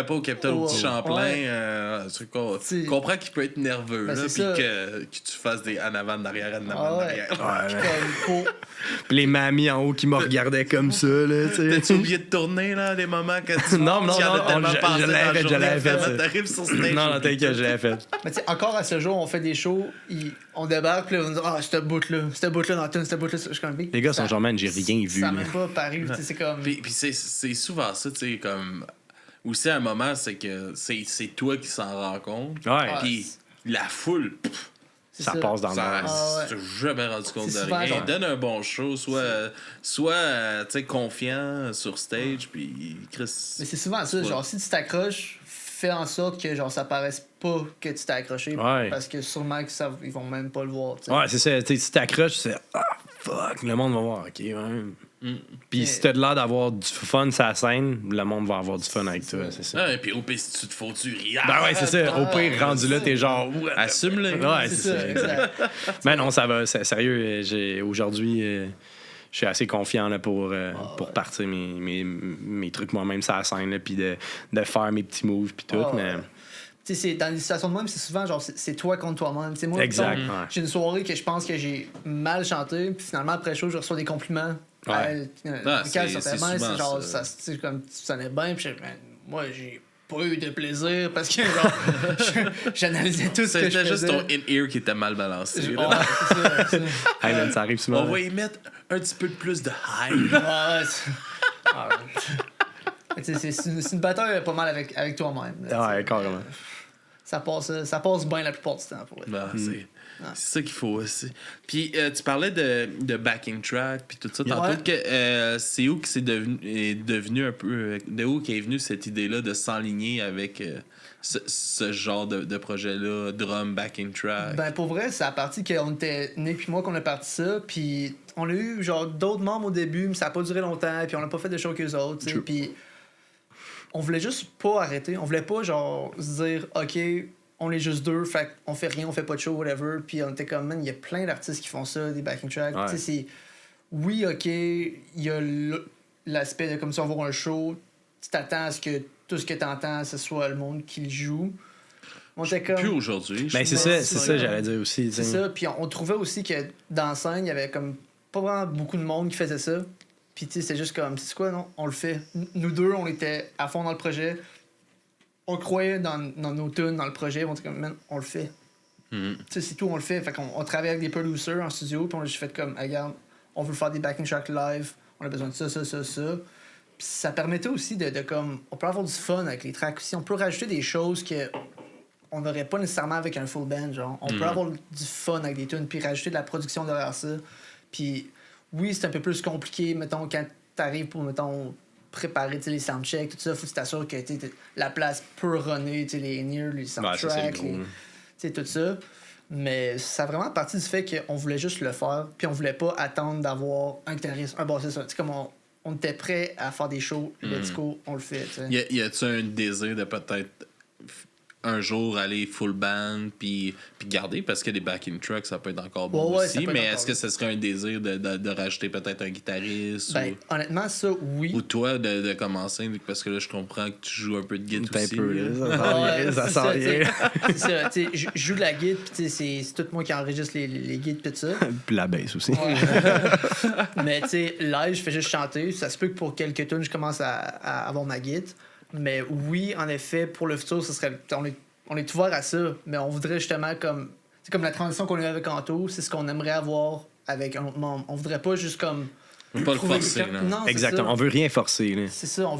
pas au Capitole, au Petit Champlain, Ouais. tu comprends qu'il peut être nerveux, Ben, là, c'est puis ça. que tu fasses des en avant, en arrière, en Ah avant, en ouais. arrière. Puis comme, faut- Puis les mamies en haut qui me regardaient comme ça, là, tu sais. T'as-tu oublié de tourner, là, des moments quand tu Non, non, j'y avais non, tellement je pensé l'avais dans la fait, je journée, l'avais fait, finalement, ça. t'arrives sur stage. Non, non, t'oublies t'inquiète, tout. je l'avais fait. Mais tu sais, encore à ce jour, on fait des shows, on débarque, puis là, on dit ah, cette bout-là dans la tune, cette bout-là, je suis comme big. Les gars Ça- sont genre, man, j'ai rien vu. Ça là. n'a même pas paru, tu sais, c'est comme. Puis c'est souvent ça, tu sais, comme... Aussi, à un moment, c'est que c'est toi qui s'en rends compte. Ouais. Puis la foule, pff, c'est Ça passe dans le ça, nord. Ah ouais. t'as jamais rendu compte C'est de souvent rien. genre- Donne un bon show, soit tu sais, confiant sur stage, puis Chris... Mais c'est souvent ça, Ouais. genre si tu t'accroches, fais en sorte que genre ça paraisse pas que tu t'es accroché. Ouais. Parce que sûrement que ça, ils vont même pas le voir. tu sais. Ouais, c'est ça. Tu sais, si t'accroches, c'est ah, fuck, le monde va voir. Ok, ouais. Puis Mais- si t'as de l'air d'avoir du fun sur la scène, le monde va avoir du fun avec toi, c'est ça. Ah, et puis au pire, si tu te fous, tu ris. Ben ouais, c'est ça. Au pire, rendu là, t'es genre. Assume-le. Ouais, C'est ça, exact. Mais non, ça va. Sérieux, aujourd'hui, je suis assez confiant là, pour partir mes trucs moi-même sur la scène, là, puis de faire mes petits moves, puis tout. Ah, mais... ouais. Tu sais, dans les situations de même, c'est souvent genre c'est toi contre toi-même. Tu sais, moi, Exact, mettons, ouais. j'ai une soirée que je pense que j'ai mal chanté, puis finalement après le show, je reçois des compliments. Ouais. c'est souvent c'est genre ça. tu sais, comme tu sonnais bien, puis moi j'ai pas eu de plaisir parce que genre j'analysais tout ce que je C'était juste faisais. ton in-ear qui était mal balancé. là. Ouais, c'est ça, c'est ça. Hey, man, ça arrive souvent. On va y mettre un petit peu de plus de hype. Ouais, tu sais, c'est une bataille pas mal avec toi-même. là, tu sais. Ouais, carrément. Ça passe bien la plupart du temps pour elle. Ben, c'est ça qu'il faut aussi. Puis tu parlais de backing track puis tout ça tantôt Ouais. que c'est où que est devenu un peu de où qu'est venue cette idée là de s'enligner avec ce genre de projet là, drum backing track. Ben pour vrai, c'est à partir qu'on était né puis moi qu'on a parti ça, puis on a eu genre d'autres membres au début, mais ça a pas duré longtemps, puis on a pas fait de show qu'eux autres, tu sais, True. puis on voulait juste pas arrêter, on voulait pas genre se dire OK, on est juste deux, fait qu'on fait rien, on fait pas de show, whatever, puis on était comme man, il y a plein d'artistes qui font ça, des backing tracks, Ouais. tu sais, c'est oui, OK, il y a l'aspect de comme si on voit un show, tu t'attends à ce que tout ce que t'entends, ce soit le monde qui le joue. On était comme Plus aujourd'hui. Ben, c'est Ouais, ça, c'est c'est ça. ça, j'allais dire aussi. c'est ça, puis on trouvait aussi que dans la scène, il y avait comme pas vraiment beaucoup de monde qui faisait ça. Puis tu sais, c'était juste comme, c'est quoi, non? On le fait. Nous deux, on était à fond dans le projet. On croyait dans nos tunes, dans le projet. On était comme, man, on le fait. Mhm. Tu sais, c'est tout, on le fait. Fait qu'on travaille avec des producers en studio, puis on a juste fait comme, hey, regarde, on veut faire des backing tracks live, on a besoin de ça. Puis ça permettait aussi de comme, on peut avoir du fun avec les tracks aussi. On peut rajouter des choses que on n'aurait pas nécessairement avec un full band, genre. On peut avoir du fun avec des tunes, puis rajouter de la production derrière ça. Puis oui, c'est un peu plus compliqué, mettons, quand t'arrives pour, mettons, préparer les soundchecks, tout ça, faut que tu t'assures que la place peut runner, les in-ear, les Ouais, ça, c'est soundtracks, le gros, tout ça. Mais ça a vraiment parti du fait qu'on voulait juste le faire, puis on voulait pas attendre d'avoir un guitariste, un bassiste. C'est comme on était prêt à faire des shows, let's go, on le fait. t'sais. Y a-tu un désir de peut-être un jour aller full band puis garder parce que les backing tracks ça peut être encore bon Ouais, ça aussi, peut être mais encore est-ce que ce serait un désir de rajouter peut-être un guitariste Ben, honnêtement, ça, oui. ou toi de commencer parce que là je comprends que tu joues un peu de guitare Un aussi. peu, là. là, ça sent rien. C'est ça, tu sais, je joue de la guide, puis c'est tout moi qui enregistre les guides, pis tout ça. Puis la baisse aussi. Mais tu sais, live, je fais juste chanter. Ça se peut que pour quelques tunes, je commence à avoir ma guide. Mais oui, en effet, pour le futur, ce serait, on est ouvert à ça, mais on voudrait justement comme. C'est comme la transition qu'on a eu avec Anto, c'est ce qu'on aimerait avoir avec un autre membre. On voudrait pas juste comme. On peut pas le trouver forcer, quelqu'un- là. Non, c'est Exactement. ça. On veut rien forcer. Là. C'est ça, on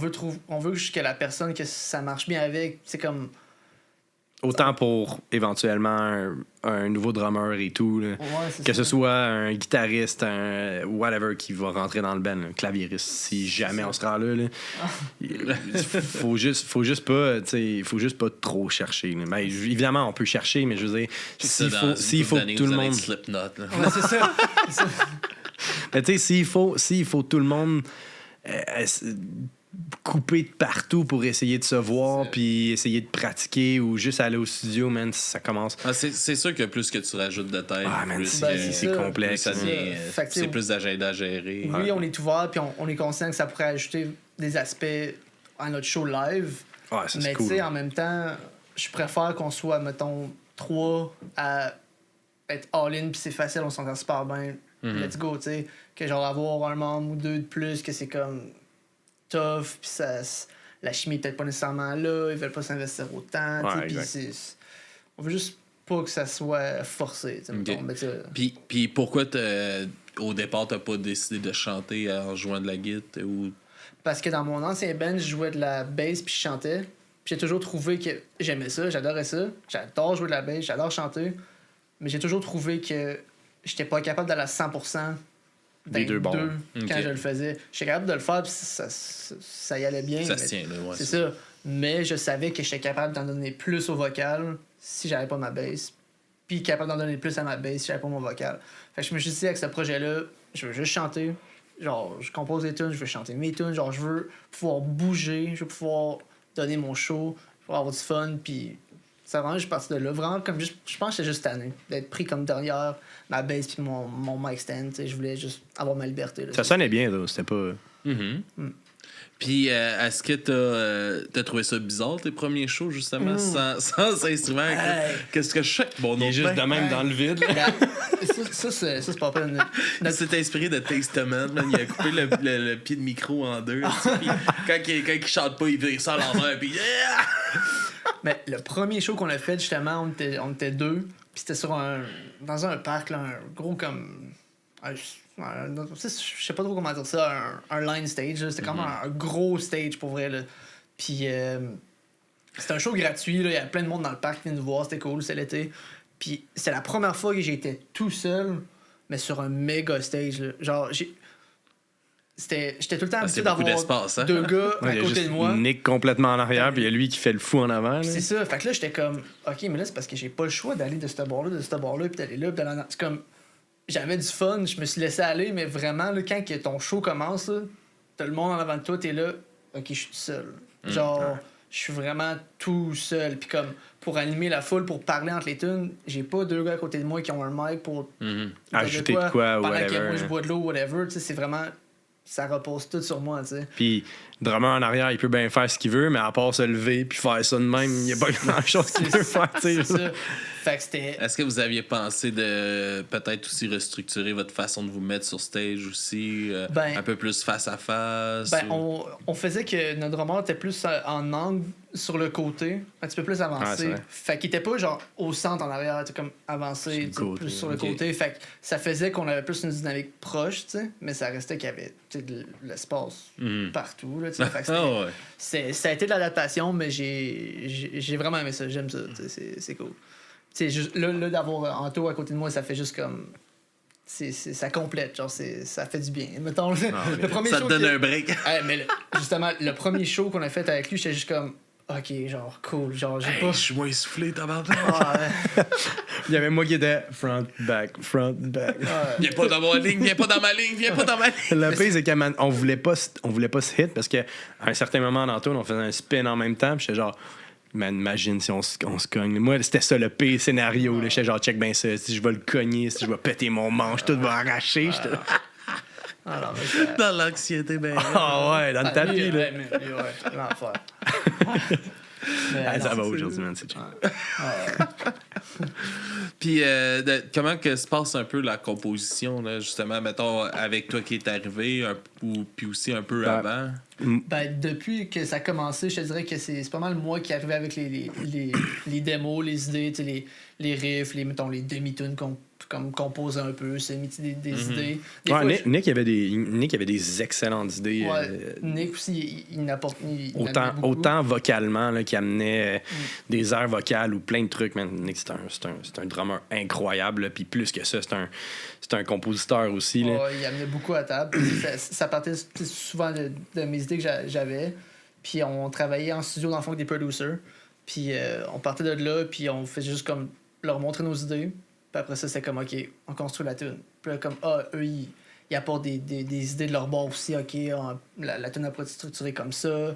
veut juste que la personne, que ça marche bien avec. C'est comme. Autant pour éventuellement un nouveau drummer et tout. Là. Ouais, c'est Que ça. ce soit un guitariste, un whatever qui va rentrer dans le band, un claviériste, si jamais on se rend là. Il faut juste pas, trop chercher. Là. Ben, évidemment, on peut chercher, mais je veux dire, s'il faut que tout le monde. Slipknot, là. Ouais, c'est ça. Mais tu sais, s'il faut tout le monde couper de partout pour essayer de se voir puis essayer de pratiquer ou juste aller au studio, man, ça commence. C'est sûr que plus que tu rajoutes de tête, plus c'est complexe. C'est plus d'agenda à gérer. Oui, on est ouvert puis on est conscient que ça pourrait ajouter des aspects à notre show live. Ouais, ça, mais cool. tu sais, en même temps, je préfère qu'on soit, mettons, 3 à être all-in puis c'est facile, on s'entend super bien. Let's go, tu sais. Que genre avoir un membre ou 2 de plus, que c'est comme tough, puis la chimie est peut-être pas nécessairement là, ils veulent pas s'investir autant, on veut juste pas que ça soit forcé, Puis pourquoi au départ t'as pas décidé de chanter en jouant de la guitare ou... Parce que dans mon ancien band, je jouais de la bass puis je chantais, puis j'ai toujours trouvé que j'aimais ça, j'adorais ça, j'adore jouer de la bass, j'adore chanter, mais j'ai toujours trouvé que j'étais pas capable d'aller à 100% des deux bords quand je le faisais. J'étais capable de le faire, puis ça y allait bien. Ça se tient, là, ouais. C'est ça. Mais je savais que j'étais capable d'en donner plus au vocal si j'avais pas ma bass, puis capable d'en donner plus à ma bass si j'avais pas mon vocal. Fait que je me suis dit, avec ce projet-là, je veux juste chanter. Genre, je compose des tunes, je veux chanter mes tunes. Genre, je veux pouvoir bouger, je veux pouvoir donner mon show, pouvoir avoir du fun, puis... C'est vraiment juste parti de là. Vraiment, comme je pense que c'est juste tanné d'être pris comme derrière ma bass puis mon mic stand. T'sais. Je voulais juste avoir ma liberté. Là, ça sonnait bien, là. C'était pas... Puis, est-ce que t'as trouvé ça bizarre, tes premiers shows, justement, sans instrument? Qu'est-ce que je fais? Bon, il est juste de même dans le vide. Ça, c'est pas peine. Il s'est inspiré de Testament, man. Il a coupé le pied de micro en deux. Puis quand il chante pas, il vire ça à l'envers. Puis... Mais le premier show qu'on a fait, justement, on était 2. Puis c'était dans un parc, là, un gros comme... je sais pas trop comment dire ça, un line stage. C'était comme un gros stage pour vrai. Là. Puis c'était un show gratuit. Là. Il y avait plein de monde dans le parc qui venait nous voir. C'était cool, c'était l'été. Puis c'est la première fois que j'étais tout seul, mais sur un méga stage. Là. Genre, j'étais tout le temps habitué d'avoir 2 gars à côté de moi. Nick complètement en arrière, puis il y a lui qui fait le fou en avant. Là. C'est ça. Fait que là, j'étais comme, OK, mais là, c'est parce que j'ai pas le choix d'aller de ce bord-là, puis d'aller là, puis d'aller là. C'est comme, j'avais du fun, je me suis laissé aller, mais vraiment, là, quand ton show commence, là, t'as le monde en avant de toi, t'es là, OK, je suis tout seul. Genre, je suis vraiment tout seul. Puis comme, pour animer la foule, pour parler entre les tunes, j'ai pas 2 gars à côté de moi qui ont un mic pour ajouter de quoi, pendant whatever. que moi, je bois de l'eau, whatever. Tu sais, c'est vraiment... Ça repose tout sur moi, tu sais. Puis, le drummer en arrière, il peut bien faire ce qu'il veut, mais à part se lever puis faire ça de même, il n'y a pas grand-chose qu'il peut faire, tu sais. C'est ça. Fait que c'était... Est-ce que vous aviez pensé de peut-être aussi restructurer votre façon de vous mettre sur stage aussi, un peu plus face à face? On faisait que notre drummer était plus en angle sur le côté, un petit peu plus avancé. Fait qu'il était pas genre au centre en arrière, tu comme avancé, plus sur le côté. Fait que ça faisait qu'on avait plus une dynamique proche, tu sais, mais ça restait qu'il y avait de l'espace partout. Là, fait que ça a été de l'adaptation, mais j'ai vraiment aimé ça. J'aime ça, c'est cool. Là, d'avoir Anto à côté de moi, ça fait juste comme... ça complète, genre, ça fait du bien. Mettons, le premier ça show te donne un break. mais justement, le premier show qu'on a fait avec lui, j'étais juste comme... OK, genre, cool. Genre, j'ai pas... Je suis moins essoufflé, tabarnak. Il y avait moi qui était front, back. Viens pas dans ma ligne, viens pas dans ma ligne. Le pire, c'est qu'on voulait pas se hit parce qu'à un certain moment dans le tour, on faisait un spin en même temps. Puis j'étais genre... Man, imagine si on se cogne. Moi, c'était ça le pire scénario. Là. J'étais genre, check ben ça. Si je vais le cogner, si je vais péter mon manche, tout va arracher. Dans l'anxiété, ben. Ah ouais, dans le tapis. Là. Il va en faire. Ça va aujourd'hui, man. C'est chill. Puis, comment que se passe un peu la composition, là, justement, mettons, avec toi qui est arrivé, puis aussi un peu avant? Depuis que ça a commencé, je te dirais que c'est pas mal moi qui arrivais avec les démos, les idées, les riffs, mettons, les demi-tunes comme composer un peu, c'est des idées. Nick avait des excellentes idées. Nick aussi, il n'apporte autant vocalement là, qui amenait des airs vocales ou plein de trucs. Man. Nick, c'est un drummer incroyable. Puis plus que ça, c'est un compositeur aussi. Là. Il amenait beaucoup à table. ça partait souvent de mes idées que j'avais. Puis on travaillait en studio dans le fond avec des producers. Puis on partait de là, puis on faisait juste comme leur montrer nos idées. Puis après ça, c'est comme, OK, on construit la tune. Puis là, comme, eux, ils apportent des idées de leur bord aussi. OK, la tune n'a pas été structurée comme ça.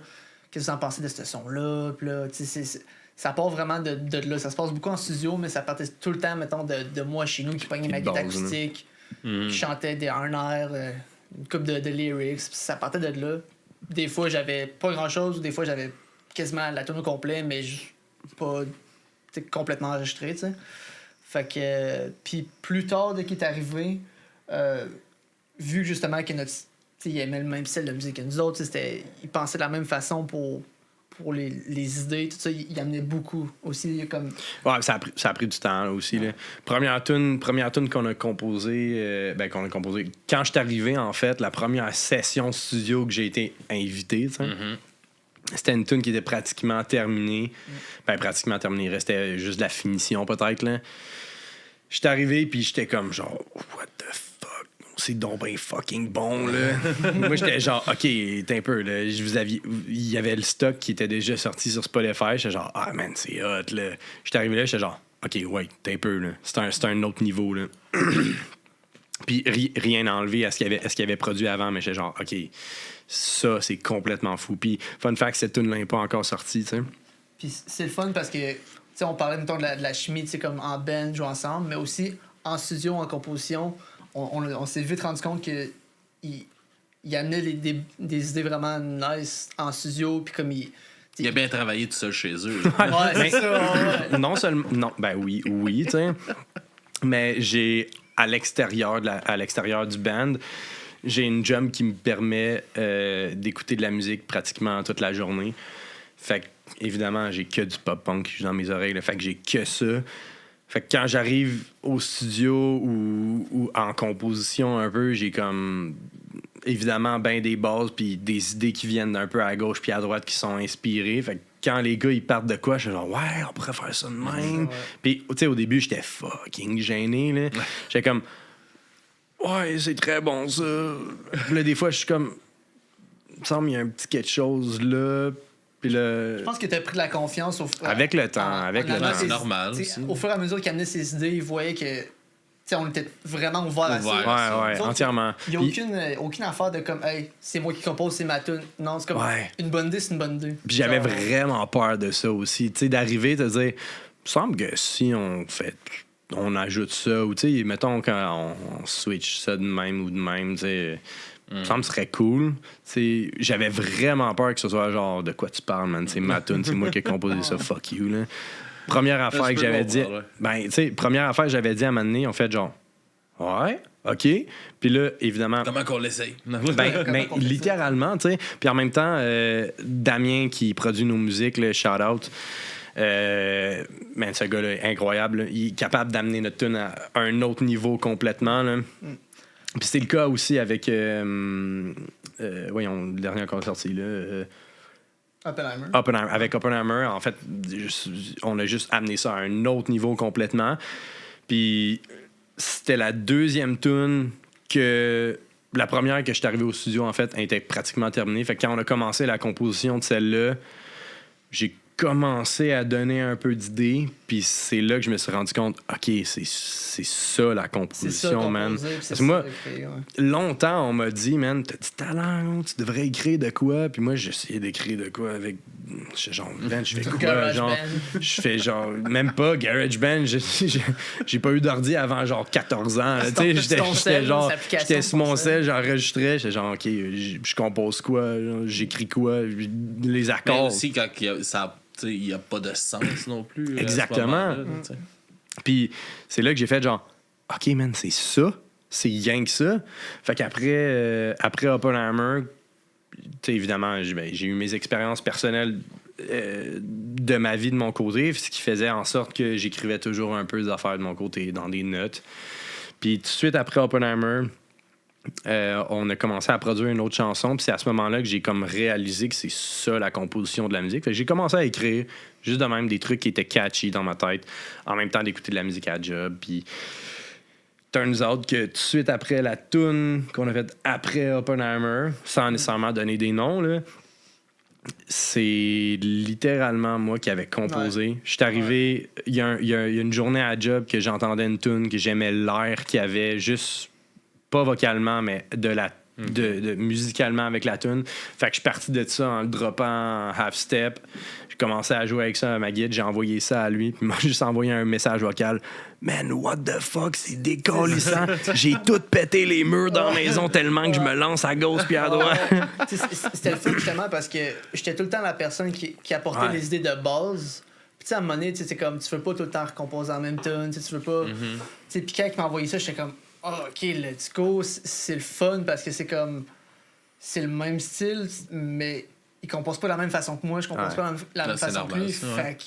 Qu'est-ce que vous en pensez de ce son-là? Puis là, tu sais, ça part vraiment de là. Ça se passe beaucoup en studio, mais ça partait tout le temps, mettons, de moi chez nous qui pognait ma guitare acoustique, qui chantait un air, une couple de lyrics. Puis ça partait de là. Des fois, j'avais pas grand-chose, ou des fois, j'avais quasiment la tune au complet, mais pas complètement enregistré, tu sais. Fait que... puis plus tard, dès qu'il est arrivé, vu justement que il aimait le même style de musique que nous autres, il pensait de la même façon pour les idées, tout ça, il amenait beaucoup aussi. Comme... Ouais, ça a pris du temps là, aussi. Là. Première tune qu'on a composée, quand je suis arrivé, en fait, la première session studio que j'ai été invité, tu sais. C'était une tune qui était pratiquement terminée. Pratiquement terminée. Il restait juste de la finition, peut-être. Là. J'étais arrivé, puis j'étais comme genre, what the fuck? C'est donc bien fucking bon, là. Moi, j'étais genre, OK, t'es un peu, là. Il y avait le stock qui était déjà sorti sur Spotify. J'étais genre, ah, man, c'est hot, là. J'étais arrivé là, j'étais genre, OK, ouais, t'es un peu, là. C'est un autre niveau, là. Puis rien enlevé à ce qu'il avait produit avant, mais j'étais genre, OK, ça, c'est complètement fou. Puis, fun fact, cette tune-là n'est pas encore sortie, tu sais. Puis c'est le fun parce que, tu sais, on parlait, mettons, de la chimie, tu sais, comme en band, jouer ensemble, mais aussi en studio, en composition, on s'est vite rendu compte que il amenait des idées vraiment nice en studio, puis comme il a bien travaillé tout seul chez eux. Ouais, c'est ça. Ouais. Non seulement... Non, ben oui, tu sais. Mais j'ai... À l'extérieur du band, j'ai une job qui me permet d'écouter de la musique pratiquement toute la journée. Fait que, évidemment, j'ai que du pop-punk dans mes oreilles. Là, fait que j'ai que ça. Fait que quand j'arrive au studio ou en composition un peu, j'ai comme... Évidemment, ben des bases puis des idées qui viennent d'un peu à gauche puis à droite qui sont inspirées. Fait que quand les gars ils partent de quoi, je suis genre ouais, on pourrait faire ça de même. Puis tu sais au début, j'étais fucking gêné là. J'étais comme ouais, c'est très bon ça. Puis là des fois, je suis comme il me semble qu'il y a un petit quelque chose là. Puis là je pense que t'as pris de la confiance avec le temps, c'est normal aussi. Au fur et à mesure qu'il amenait ses idées, il voyait que on était vraiment ouvert à ça. Ouais, entièrement. Il n'y a aucune affaire de comme, hey, c'est moi qui compose, c'est ma tune. Non, c'est comme une bonne idée, c'est une bonne idée. Puis j'avais vraiment peur de ça aussi. Tu sais, d'arriver, de dire, il me semble que si on ajoute ça, ou tu sais, mettons quand on switch ça de même ou de même, tu sais, il me semble que ce serait cool. T'sais, j'avais vraiment peur que ce soit genre, de quoi tu parles, man? C'est ma tune, c'est moi qui ai composé ça, fuck you, là. Première affaire que j'avais dit. Ben, tu sais, première affaire que j'avais dit à un moment donné, on fait genre, ouais, OK. Puis là, évidemment. Comment qu'on l'essaye? Ben, littéralement, tu sais. Puis en même temps, Damien qui produit nos musiques, le shout-out. Ce gars-là est incroyable. Là. Il est capable d'amener notre tune à un autre niveau complètement. Là. Puis c'est le cas aussi avec. Voyons, le dernier qu'on a sorti là. Oppenheimer. Avec Oppenheimer, en fait, on a juste amené ça à un autre niveau complètement. Puis c'était la deuxième tune que... La première que je suis arrivé au studio, en fait, elle était pratiquement terminée. Fait que quand on a commencé la composition de celle-là, j'ai commencé à donner un peu d'idées, puis c'est là que je me suis rendu compte, OK, c'est ça la composition, man. Parce que moi, longtemps, on m'a dit, man, t'as du talent, tu devrais écrire de quoi, puis moi, j'essayais d'écrire de quoi avec, genre, je fais quoi, genre, je fais genre, même pas GarageBand, j'ai pas eu d'ordi avant genre 14 ans, tu sais, j'étais sur mon sel, j'enregistrais, j'étais genre, OK, je compose quoi, j'écris quoi, les accords. Mais aussi, quand il n'y a pas de sens non plus. Exactement. Puis c'est là que j'ai fait genre, OK, man, c'est ça. C'est rien que ça. Fait qu'après Oppenheimer, évidemment, j'ai eu mes expériences personnelles de ma vie de mon côté, ce qui faisait en sorte que j'écrivais toujours un peu des affaires de mon côté dans des notes. Puis tout de suite après Oppenheimer, on a commencé à produire une autre chanson, puis c'est à ce moment-là que j'ai comme réalisé que c'est ça la composition de la musique. Fait que j'ai commencé à écrire juste de même des trucs qui étaient catchy dans ma tête, en même temps d'écouter de la musique à job. Puis turns out que tout de suite après la tune qu'on a faite après Oppenheimer, sans nécessairement donner des noms, là, c'est littéralement moi qui avais composé. Je suis arrivé, il y a une journée à job que j'entendais une tune, que j'aimais l'air qu'il y avait juste pas vocalement, mais de musicalement avec la tune. Fait que je suis parti de ça en le droppant en half step. J'ai commencé à jouer avec ça à ma guide, j'ai envoyé ça à lui, puis moi j'ai juste envoyé un message vocal. Man, what the fuck, c'est décollissant. J'ai tout pété les murs dans la maison tellement que je me lance à gauche puis à droite. C'était le fun justement parce que j'étais tout le temps la personne qui apportait les idées de base. Puis tu sais, à un moment donné, c'est comme tu veux pas tout le temps recomposer en même tune, tu veux pas. Puis quand il m'a envoyé ça, j'étais comme ok, let's go, c'est le fun parce que c'est comme. C'est le même style, mais il compose pas de la même façon que moi, je compose pas de la même façon que lui. Fait que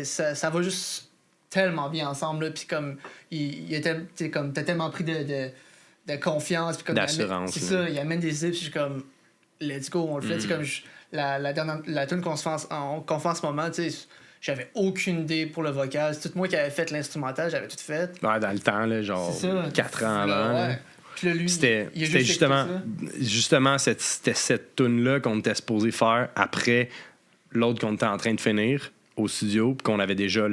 ça va juste tellement bien ensemble, là. Puis comme, il était comme, t'as tellement pris de confiance, puis comme d'assurance. C'est ça, il amène des idées, puis je suis comme, let's go, on le fait. Comme la tune qu'on fait en ce moment, tu sais, j'avais aucune idée pour le vocal. C'est tout moi qui avais fait l'instrumental, j'avais tout fait. Ouais, dans le temps, là, genre 4 ans avant. Ouais. Puis là, lui, c'était justement cette tune-là qu'on était supposé faire après l'autre qu'on était en train de finir au studio, puis qu'on avait déjà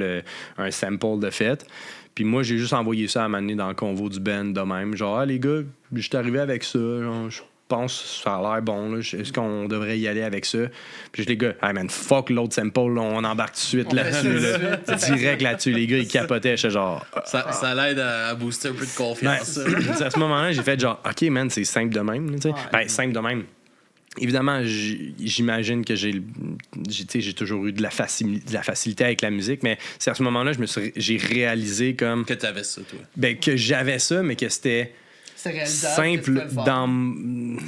un sample de fait. Puis moi, j'ai juste envoyé ça à m'amener dans le convo du band de même. Genre, les gars, je suis arrivé avec ça. Genre, je pense que ça a l'air bon. Là. Est-ce qu'on devrait y aller avec ça? Puis les gars, hey man, fuck l'autre sample, là, on embarque tout de suite là-dessus. Là. Direct là-dessus. Les gars, ils capotaient. J'étais genre. Ça l'aide à booster un peu de confiance. À ce moment-là, j'ai fait genre, OK, man, c'est simple de même. Simple de même. Évidemment, j'imagine que j'ai toujours eu de la facilité avec la musique, mais c'est à ce moment-là j'ai réalisé comme que t'avais ça, toi. Ben, que j'avais ça, mais que c'était simple dans...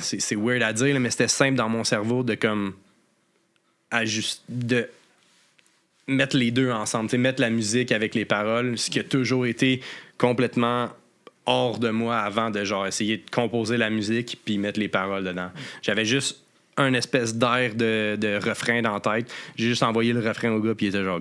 C'est weird à dire, mais c'était simple dans mon cerveau de comme... de mettre les deux ensemble, mettre la musique avec les paroles, ce qui a toujours été complètement hors de moi avant de genre essayer de composer la musique puis mettre les paroles dedans. J'avais juste un espèce d'air de refrain dans la tête. J'ai juste envoyé le refrain au gars puis il était genre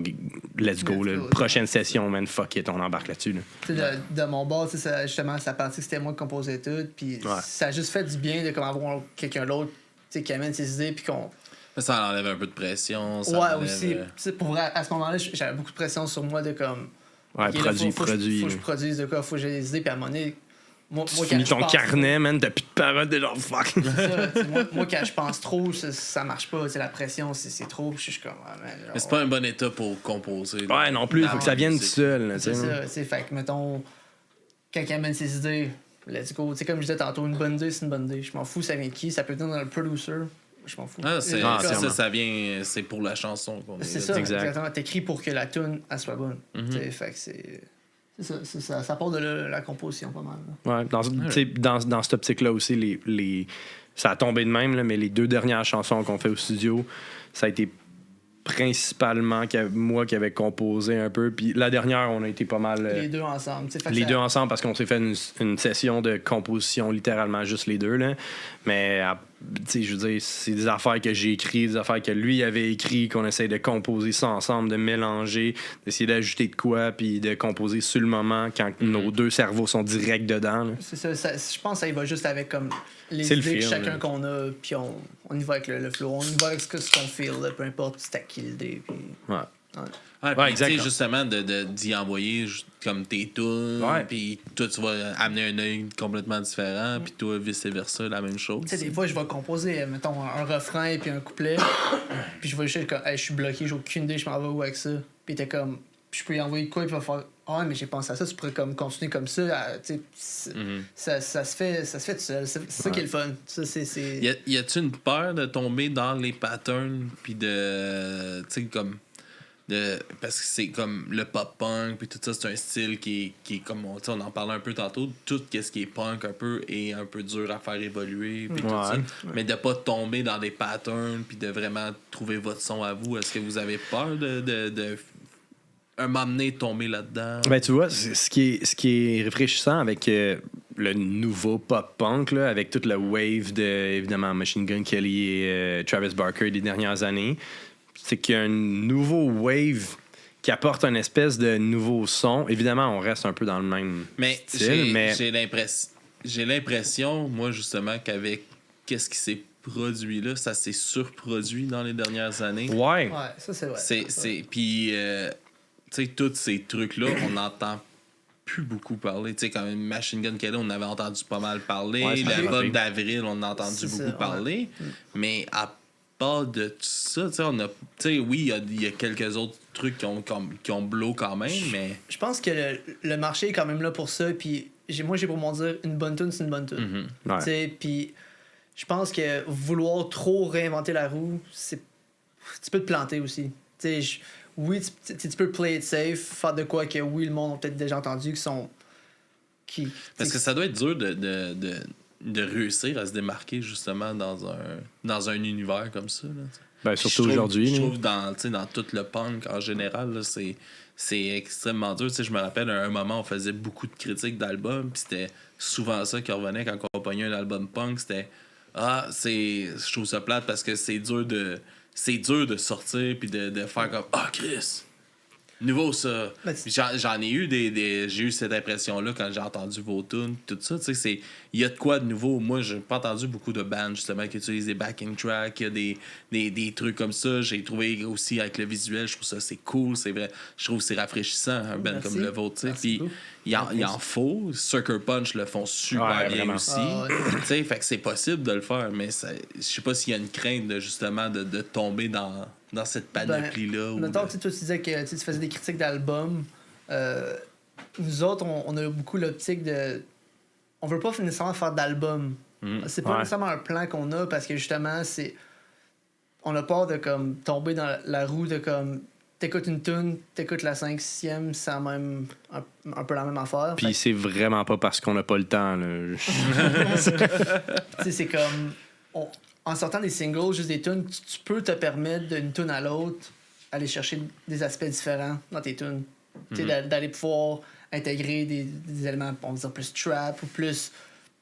let's go, prochaine session, man, fuck it, on embarque là-dessus. Là. De mon bord, justement, ça partie que c'était moi qui composais tout, puis ça a juste fait du bien de comme avoir quelqu'un d'autre qui amène ses idées puis qu'on... Ça enlève un peu de pression. Aussi. Pour vrai, à ce moment-là, j'avais beaucoup de pression sur moi de comme... Ouais, okay, produit. Faut que je produise de quoi, faut que j'ai des idées, puis à un moment donné, moi tu finis ton carnet, man, t'as plus de paroles, t'es genre fuck. moi, quand je pense trop, ça marche pas, la pression, c'est trop, je suis comme... man, genre, mais c'est pas un bon état pour composer. Ouais, non plus, il faut que ça vienne tout seul. C'est ça, fait que, mettons, quand il amène ses idées, let's go. Comme je disais tantôt, une bonne idée, c'est une bonne idée. Je m'en fous, ça vient de qui, ça peut venir dans le producer. Je m'en fous. Ça vient, c'est pour la chanson qu'on est. C'est ça, exactement. T'écris pour que la tune elle soit bonne. Fait que c'est ça. Ça part de la composition pas mal. Là. Ouais, dans cette optique-là aussi, ça a tombé de même, là, mais les 2 dernières chansons qu'on fait au studio, ça a été principalement moi qui avais composé un peu. Puis la dernière, on a été pas mal... les deux ensemble. Deux ensemble parce qu'on s'est fait une session de composition, littéralement juste les deux. Là. Mais, je veux dire, c'est des affaires que j'ai écrites, des affaires que lui avait écrites, qu'on essaie de composer ça ensemble, de mélanger, d'essayer d'ajouter de quoi, puis de composer sur le moment quand nos 2 cerveaux sont directs dedans. Là. C'est ça. Je pense que ça y va juste avec comme les idées de chacun qu'on a, puis on y va avec le flow. On y va avec ce qu'on feel, là, peu importe, c'est à qui l'idée. Puis... Puis justement, d'y envoyer comme tes tunes, puis toi, tu vas amener un œil complètement différent, puis toi, vice-versa, la même chose. Tu sais, des fois, je vais composer, mettons, un refrain et puis un couplet, puis je vais juste comme, je suis bloqué, j'ai aucune idée, je m'en vais où avec ça. Puis t'es comme, je peux y envoyer quoi, puis il va faire, mais j'ai pensé à ça, tu pourrais comme continuer comme ça. Ça se fait tout seul. C'est ça qui est le fun. Ça, Y a-tu une peur de tomber dans les patterns, puis de. Tu sais, comme. Parce que c'est comme le pop-punk, puis tout ça, c'est un style qui est comme. On en parlait un peu tantôt. Tout ce qui est punk un peu est un peu dur à faire évoluer, puis tout ça. Mais de pas tomber dans des patterns, puis de vraiment trouver votre son à vous. Est-ce que vous avez peur de un moment donné tomber là-dedans? Ben, tu vois, ce qui est rafraîchissant avec le nouveau pop-punk, là, avec toute la wave de, évidemment, Machine Gun Kelly et Travis Barker des dernières années, c'est qu'il y a un nouveau wave qui apporte une espèce de nouveau son. Évidemment, on reste un peu dans le même style, mais... J'ai l'impression, moi, justement, qu'avec qu'est-ce qui s'est produit là, ça s'est surproduit dans les dernières années. Ouais, ça, c'est vrai. Puis, tu sais, tous ces trucs-là, on n'entend plus beaucoup parlé. Tu sais, quand même, Machine Gun Kelly, on avait entendu pas mal parler. Ouais, L'album d'Avril, on a entendu C'est beaucoup ça, parler. Mais à part de tout ça, tu sais, on a. Tu sais, oui, il y a quelques autres trucs qui ont blow quand même, mais. Je pense que le marché est quand même là pour ça. Puis moi, j'ai pour mon dire, une bonne tune, c'est une bonne tune. Ouais. Tu sais, puis je pense que vouloir trop réinventer la roue, tu peux te planter aussi. Tu sais, oui, tu peux play it safe, faire de quoi que oui, le monde a peut-être déjà entendu Parce que ça doit être dur de réussir à se démarquer justement dans un univers comme ça. Là. Ben, surtout aujourd'hui. Je là. trouve dans tout le punk en général, là, c'est extrêmement dur. Tu sais, je me rappelle, à un moment, on faisait beaucoup de critiques d'albums, puis c'était souvent ça qui revenait quand on pognait un album punk. C'était je trouve ça plate parce que c'est dur de sortir puis de faire comme Chris, nouveau ça. Ben, Puis j'en ai eu j'ai eu cette impression là quand j'ai entendu vos tunes tout ça, tu sais, il y a de quoi de nouveau. Moi, j'ai pas entendu beaucoup de bands justement qui utilisent des backing tracks, il y a des trucs comme ça. J'ai trouvé aussi avec le visuel, je trouve ça c'est cool, c'est vrai. Je trouve que c'est rafraîchissant un band Merci. comme le vôtre, tu sais. Merci Puis beaucoup. il en faut. Sucker Punch le font super Ouais, bien vraiment. aussi. Ah, ouais. Tu sais, fait que c'est possible de le faire, mais je sais pas s'il y a une crainte justement de tomber dans cette panoplie-là. ou Mettons, de- tu disais que tu faisais des critiques d'albums. Nous autres, on a beaucoup l'optique de. On veut pas nécessairement faire d'album. C'est pas Ouais. nécessairement un plan qu'on a parce que justement, on a peur de comme tomber dans la roue de comme. T'écoutes une tune, t'écoutes la 5, 6e, c'est même un peu la même affaire. Puis c'est vraiment pas parce qu'on n'a pas le temps. Là. Tu sais, c'est comme. En sortant des singles, juste des tunes, tu peux te permettre d'une tune à l'autre aller chercher des aspects différents dans tes tunes. Tu sais, d'aller pouvoir intégrer des éléments, on va dire plus trap ou plus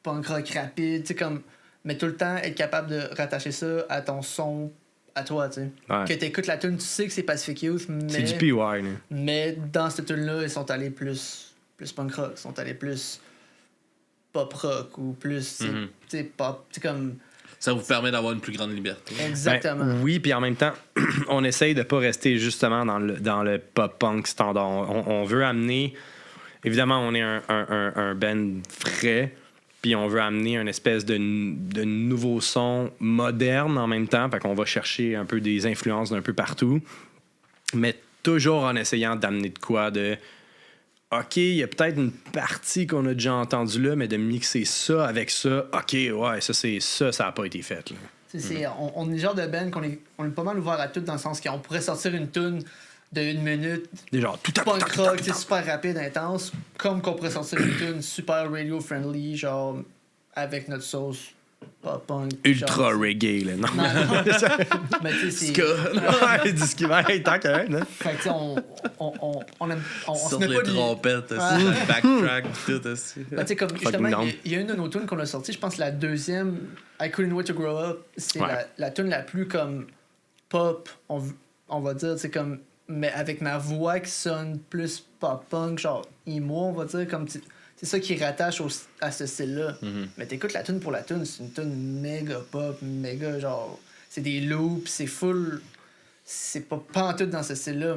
punk rock rapide. Tu sais, comme. Mais tout le temps être capable de rattacher ça à ton son, à toi, tu sais. Ouais. Que t'écoutes la tune, tu sais que c'est Pacific Youth, C'est du mais. PY. Là. Mais dans cette tune-là, ils sont allés plus punk rock, ils sont allés plus pop rock ou plus, tu sais, pop. Tu sais, comme. Ça vous permet d'avoir une plus grande liberté. Exactement. Ben, oui, puis en même temps, on essaye de pas rester justement dans le pop-punk standard. On veut amener... Évidemment, on est un band frais, puis on veut amener une espèce de nouveau son moderne en même temps. Fait qu'on va chercher un peu des influences d'un peu partout, mais toujours en essayant d'amener de quoi de... OK, il y a peut-être une partie qu'on a déjà entendue là, mais de mixer ça avec ça, OK, ouais, ça a pas été fait. Là. On est le genre de band qu'on est pas mal ouvert à tout dans le sens qu'on pourrait sortir une tune de 1 minute, Des genre tout à punk rock, c'est super rapide, intense, comme qu'on pourrait sortir une tune super radio-friendly, genre avec notre sauce pop punk. ultra genre, reggae, là. Non, Non, non. Mais tu sais, c'est. ouais, du ski, hey, tant que même, là. Fait que tu sais, on se Sur met les pas des. trompettes aussi, le backtrack tout aussi. Ben, tu sais, comme justement, Fucking il y a une de nos tunes qu'on a sortie, je pense la deuxième, I Couldn't Wait to Grow Up, c'est Ouais. la tune la plus comme pop, on va dire, c'est comme, mais avec ma voix qui sonne plus pop punk, genre emo, on va dire, comme c'est ça qui rattache à ce style-là. Mais t'écoutes la tune pour la tune, c'est une tune méga pop, méga genre, c'est des loops, c'est full, c'est pas en tout dans ce style-là,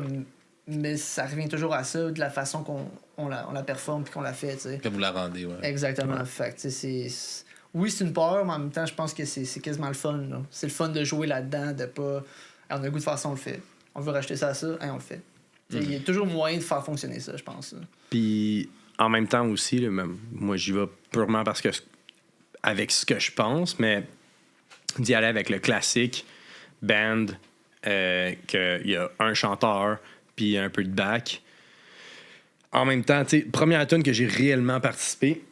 mais ça revient toujours à ça, de la façon qu'on la performe puis qu'on la fait, tu sais. Que vous la rendez, ouais. Exactement. Fait que, tu sais, oui, c'est une peur, mais en même temps, je pense que c'est quasiment le fun. Là. C'est le fun de jouer là-dedans, de pas. On a le goût de faire ça, on le fait. On veut racheter ça à ça, on le fait. Tu sais, il y a toujours moyen de faire fonctionner ça, je pense. Là. Puis en même temps aussi, là, même, moi j'y vais purement parce que avec ce que je pense, mais d'y aller avec le classique band, qu'il y a un chanteur puis un peu de back. En même temps, tu sais, première tune que j'ai réellement participé,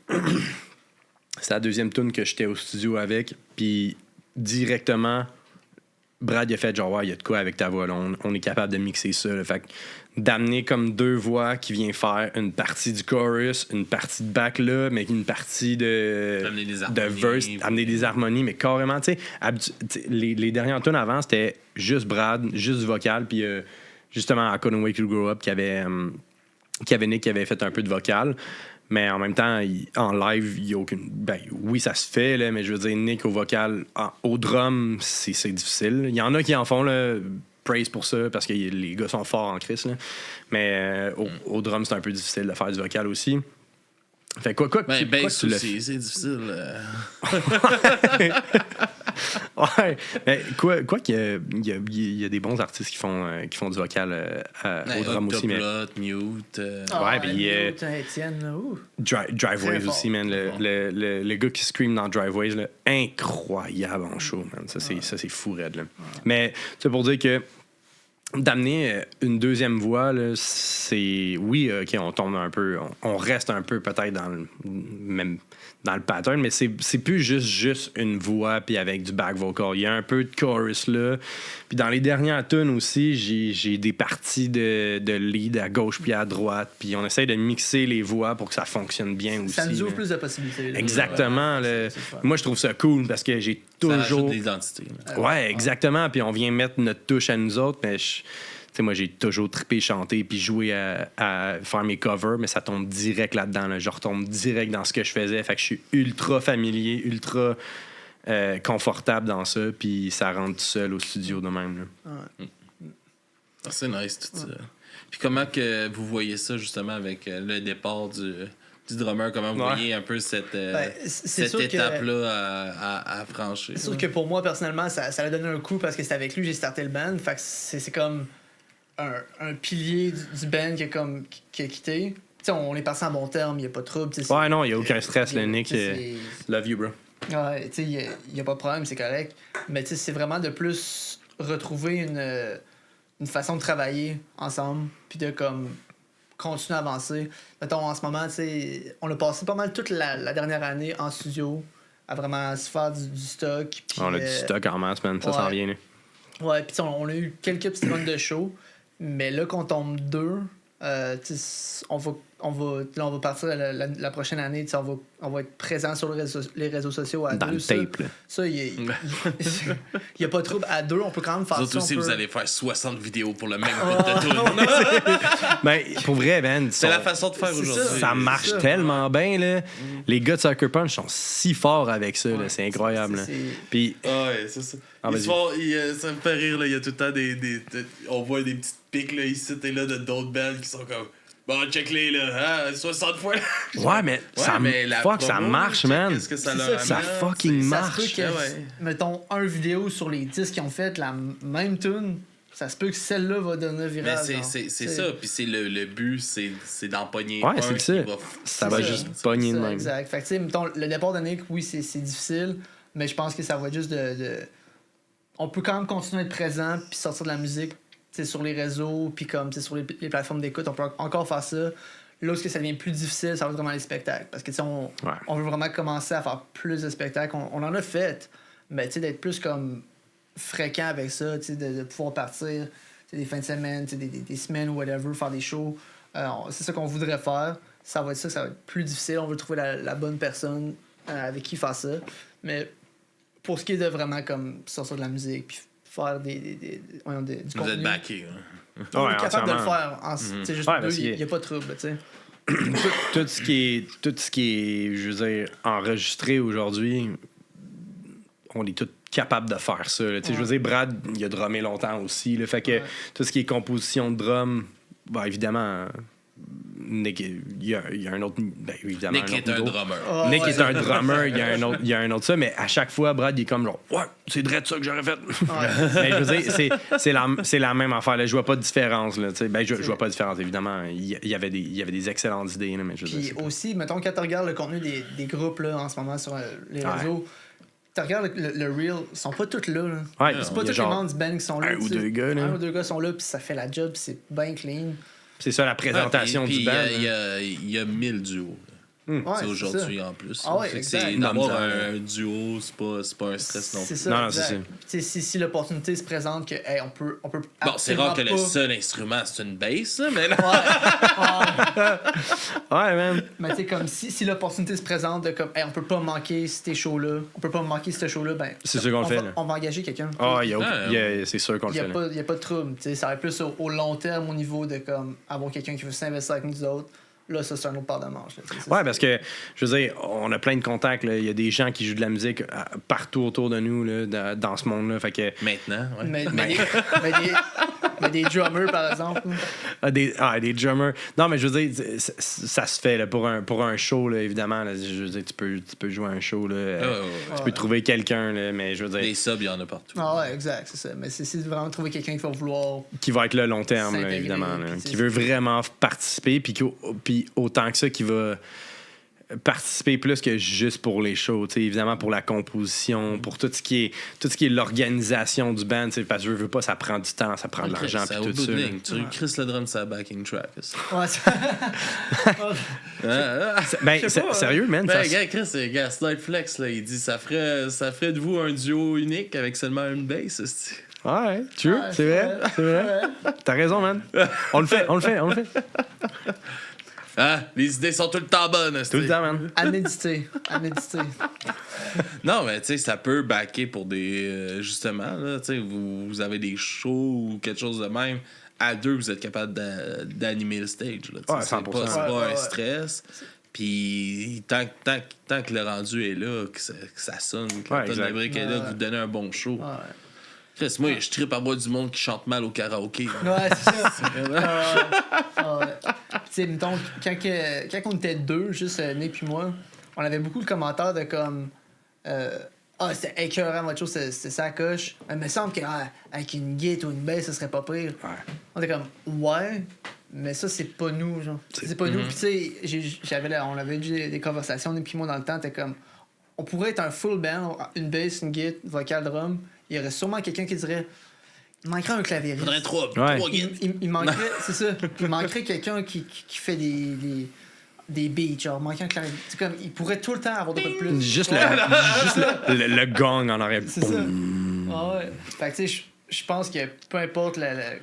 c'est la deuxième tune que j'étais au studio avec, puis directement, Brad il a fait genre, ouais, il y a de quoi avec ta voix, là. On est capable de mixer ça. Là. Fait que d'amener comme deux voix qui vient faire une partie du chorus, une partie de back là, mais une partie Amener des de harmonies, verse, puis- amener des harmonies, mais carrément, tu sais, les dernières tunes avant, c'était juste Brad, juste du vocal, puis justement, I Couldn't Wait to Grow Up, qui avait Nick qui avait fait un peu de vocal. Mais en même temps, en live, il n'y a aucune. Ben oui, ça se fait, là, mais je veux dire, Nick au vocal, au drum, c'est difficile. Il y en a qui en font, là, praise pour ça parce que les gars sont forts en Chris. Là. Mais au drum, c'est un peu difficile de faire du vocal aussi. Fait quoi Ben, quoi bass tu l'as aussi, c'est difficile. Ouais, mais quoi qu'il y a des bons artistes qui font du vocal au drum aussi. Mais... Mute. Ouais, puis Étienne, là, ouh. Driveways Très aussi, fort. man. Le gars qui scream dans Driveways, là, incroyable en show, man. Ça, c'est fou, raide, là. Mais, c'est pour dire que d'amener une deuxième voix, là, c'est... Oui, OK, on tombe un peu... On reste un peu peut-être même dans le pattern, mais c'est plus juste une voix puis avec du back vocal. Il y a un peu de chorus là. Puis dans les dernières tunes aussi, j'ai des parties de lead à gauche puis à droite. Puis on essaie de mixer les voix pour que ça fonctionne bien aussi. Ça nous ouvre là. plus de possibilités. Là. Exactement. Ouais, là. c'est fun. Moi, je trouve ça cool parce que j'ai Ça ajoute toujours... de l'identité. là. Ouais, exactement. Puis on vient mettre notre touche à nous autres, mais tu sais, moi, j'ai toujours trippé chanter puis jouer à faire mes covers, mais ça tombe direct là-dedans. Là. Je retombe direct dans ce que je faisais. Fait que je suis ultra familier, ultra confortable dans ça, puis ça rentre tout seul au studio de même. Là. Ouais. Ah, c'est nice, tout ça. Puis comment que vous voyez ça, justement, avec le départ du drummer? Comment vous voyez un peu cette c'est sûr étape-là à franchir? C'est sûr que pour moi, personnellement, ça a donné un coup parce que c'est avec lui que j'ai starté le band. Fait que c'est comme un pilier du band qui a quitté. T'sais, on est passé en bon terme, il n'y a pas de trouble. Ouais, non, il n'y a aucun stress, le Nick. C'est- Love you, bro. Ouais, tu sais, il n'y a pas de problème, c'est correct. Mais tu sais, c'est vraiment de plus retrouver une façon de travailler ensemble, puis de comme continuer à avancer. Mettons, en ce moment, tu sais, on a passé pas mal toute la dernière année en studio à vraiment se faire du stock. Puis, On a du stock en masse, man. Ça ouais. s'en vient. Là. Ouais, puis on a eu quelques petites runs de show, mais là, qu'on tombe deux, on va partir la prochaine année, on va être présent sur les réseaux sociaux à Dans deux. le tape, là. Ça, il n'y a pas de trouble. À deux, on peut quand même faire Vous ça. autres aussi, on vous peut- allez faire 60 vidéos pour le même bout de tout. Ben, pour vrai, man. C'est la façon de faire C'est aujourd'hui. Ça marche ça. tellement bien, là. Les gars de Sucker Punch sont si forts avec ça, là. Ouais, C'est incroyable. là. c'est- Puis, Ah ouais, c'est ça. Ah, Ils vas-y. se font, ça me fait rire, là. Il y a tout le temps on voit des petites pics, là, ici et là, de d'autres bands qui sont comme. Bon, check-les, là. Hein, 60 fois. ouais, mais ça, mais la fuck, ça promo, marche, check man. Qu'est-ce que ça C'est leur ça, Ça amène, fucking Ça se marche. peut que, Ah ouais. mettons, un vidéo sur les 10 qu'ils ont fait, la même tune, ça se peut que celle-là va donner Mais viral. c'est ça, puis c'est le but, c'est d'en pogner Ouais, un c'est qui ça. va Ça C'est va ça. juste C'est pogner de ça, même. Exact. Fait que, tu sais, mettons, le départ de Nick, oui, c'est difficile, mais je pense que ça va être juste de... On peut quand même continuer à être présent puis sortir de la musique, tu sais, sur les réseaux, puis comme, tu sais, sur les plateformes d'écoute, on peut encore faire ça. Là où ça devient plus difficile, ça va être vraiment les spectacles. Parce que, tu sais, on veut vraiment commencer à faire plus de spectacles. On en a fait, mais, tu sais, d'être plus comme fréquent avec ça, tu sais, de pouvoir partir, tu sais, des fins de semaine, tu sais, des semaines ou whatever, faire des shows. C'est ça qu'on voudrait faire. Ça va être plus difficile. On veut trouver la bonne personne avec qui faire ça. Mais pour ce qui est de vraiment comme sortir de la musique puis faire du Vous contenu, êtes backé. on Ouais, est capable de le entièrement. faire. Tu sais, juste Ouais, deux, parce il que- n'y a pas de trouble, tu sais. tout ce qui est, je veux dire, enregistré aujourd'hui, on est tous capables de faire ça. Là. Tu sais, je veux dire, Brad, il a drummé longtemps aussi. Là, fait que tout ce qui est composition de drum, ben, évidemment, Nick, il y a un autre. Ben, évidemment, Nick un est autre un niveau. drummer. Ah, Nick ouais. est un drummer, il y a un autre ça, mais à chaque fois, Brad, il est comme genre, ouais, c'est vrai de ça que j'aurais fait. Mais je veux dire, c'est la même affaire. Là. Je vois pas de différence. Là, tu sais. Ben, je vois pas de différence, évidemment. Il y avait des excellentes idées. Là, mais je veux Puis dire, c'est aussi, mettons, quand tu regardes le contenu des groupes là, en ce moment sur les Ouais. réseaux, tu regardes le Reel, ils sont pas tous là. Ouais, C'est il y pas a tous les genre membres du band qui sont là. un ou tu sais. deux gars, là. Un ou deux gars sont là, puis ça fait la job, puis c'est bien clean. c'est ça la présentation Puis du band. il y a 1000 duos. Ouais, C'est c'est aujourd'hui ça. en plus. Ah ouais, Fait que exact. c'est d'avoir Non, un duo, c'est pas un stress non C'est plus. ça. Non, exact. c'est ça. Tu sais, si l'opportunité se présente que hey, on peut Bon, c'est rare que le absolument seul instrument c'est une bass, là, mais là. pas- Ouais, Ouais, man. mais tu sais, comme si l'opportunité se présente de comme hey, on peut pas manquer ces shows-là, on peut pas manquer ce show-là, ben. C'est sûr qu'on le on fait, va- là. On va engager quelqu'un. Ah, c'est sûr qu'on le Il fait. n'y a pas de trouble. Tu sais, ça va être plus au long terme au niveau de comme avoir quelqu'un qui veut s'investir avec nous autres. là, ça, c'est un autre part de manche. Là, Ouais, parce que, je veux dire, on a plein de contacts. Là. Il y a des gens qui jouent de la musique partout autour de nous là, dans ce monde-là. Fait que... Maintenant, ouais. Mais des drummers, par exemple. Des drummers. Non, mais je veux dire, ça se fait là, pour un show, là, évidemment. Là, je veux dire, tu peux jouer un show. Là, tu peux trouver quelqu'un, là, mais je veux dire... Des subs, il y en a partout. Ah ouais, exact, c'est ça. Mais c'est vraiment trouver quelqu'un qui va vouloir... Qui va être là long terme, là, évidemment. Là, qui veut vraiment participer, puis autant que ça, qui va participer plus que juste pour les shows, évidemment pour la composition, pour tout ce qui est l'organisation du band, parce que je veux pas, ça prend du temps, ça prend de l'argent puis tout ça. Tu Chris le drum sa backing track. Ouais, Sérieux, man. Ben, gars, Chris, c'est Gaslight Flex, là, il dit ça ferait de vous un duo unique avec seulement une bass. Ouais, true, c'est vrai. T'as raison, man. On le fait. Ah, les idées sont tout le temps bonnes. Tout le temps, man. À méditer. Non, mais tu sais, ça peut backer pour des... justement, là, tu sais, vous avez des shows ou quelque chose de même. À deux, vous êtes capable d'animer le stage. Là, ouais, 100%. C'est pas un stress. Puis tant que le rendu est là, que ça sonne, que la tonne de briques est là, que vous donnez un bon show. Ouais. Chris, moi, je trippe à voir du monde qui chante mal au karaoké. Ouais, c'est ça. Tu sais, mettons, quand on était deux, juste Nick puis moi, on avait beaucoup de commentaires de comme... c'était écœurant, votre chose, c'était ça coche. Il me semble qu'avec une guitare ou une bass, ça serait pas pire. Ouais. On était comme, ouais, mais ça, c'est pas nous, genre. C'est pas nous. Puis tu sais, on avait eu des conversations, Nick puis moi, dans le temps, t'es comme... On pourrait être un full band, une bass, une guitare, vocal, drum. Il y aurait sûrement quelqu'un qui dirait... Il manquerait un clavier. Il faudrait trois il manquerait, c'est ça. Il manquerait quelqu'un qui fait des beats, genre, manquant un clavier. C'est comme, il pourrait tout le temps avoir de quoi de plus. Juste le gong en arrière. C'est ça. Ah ouais. Fait que tu sais, je pense que peu importe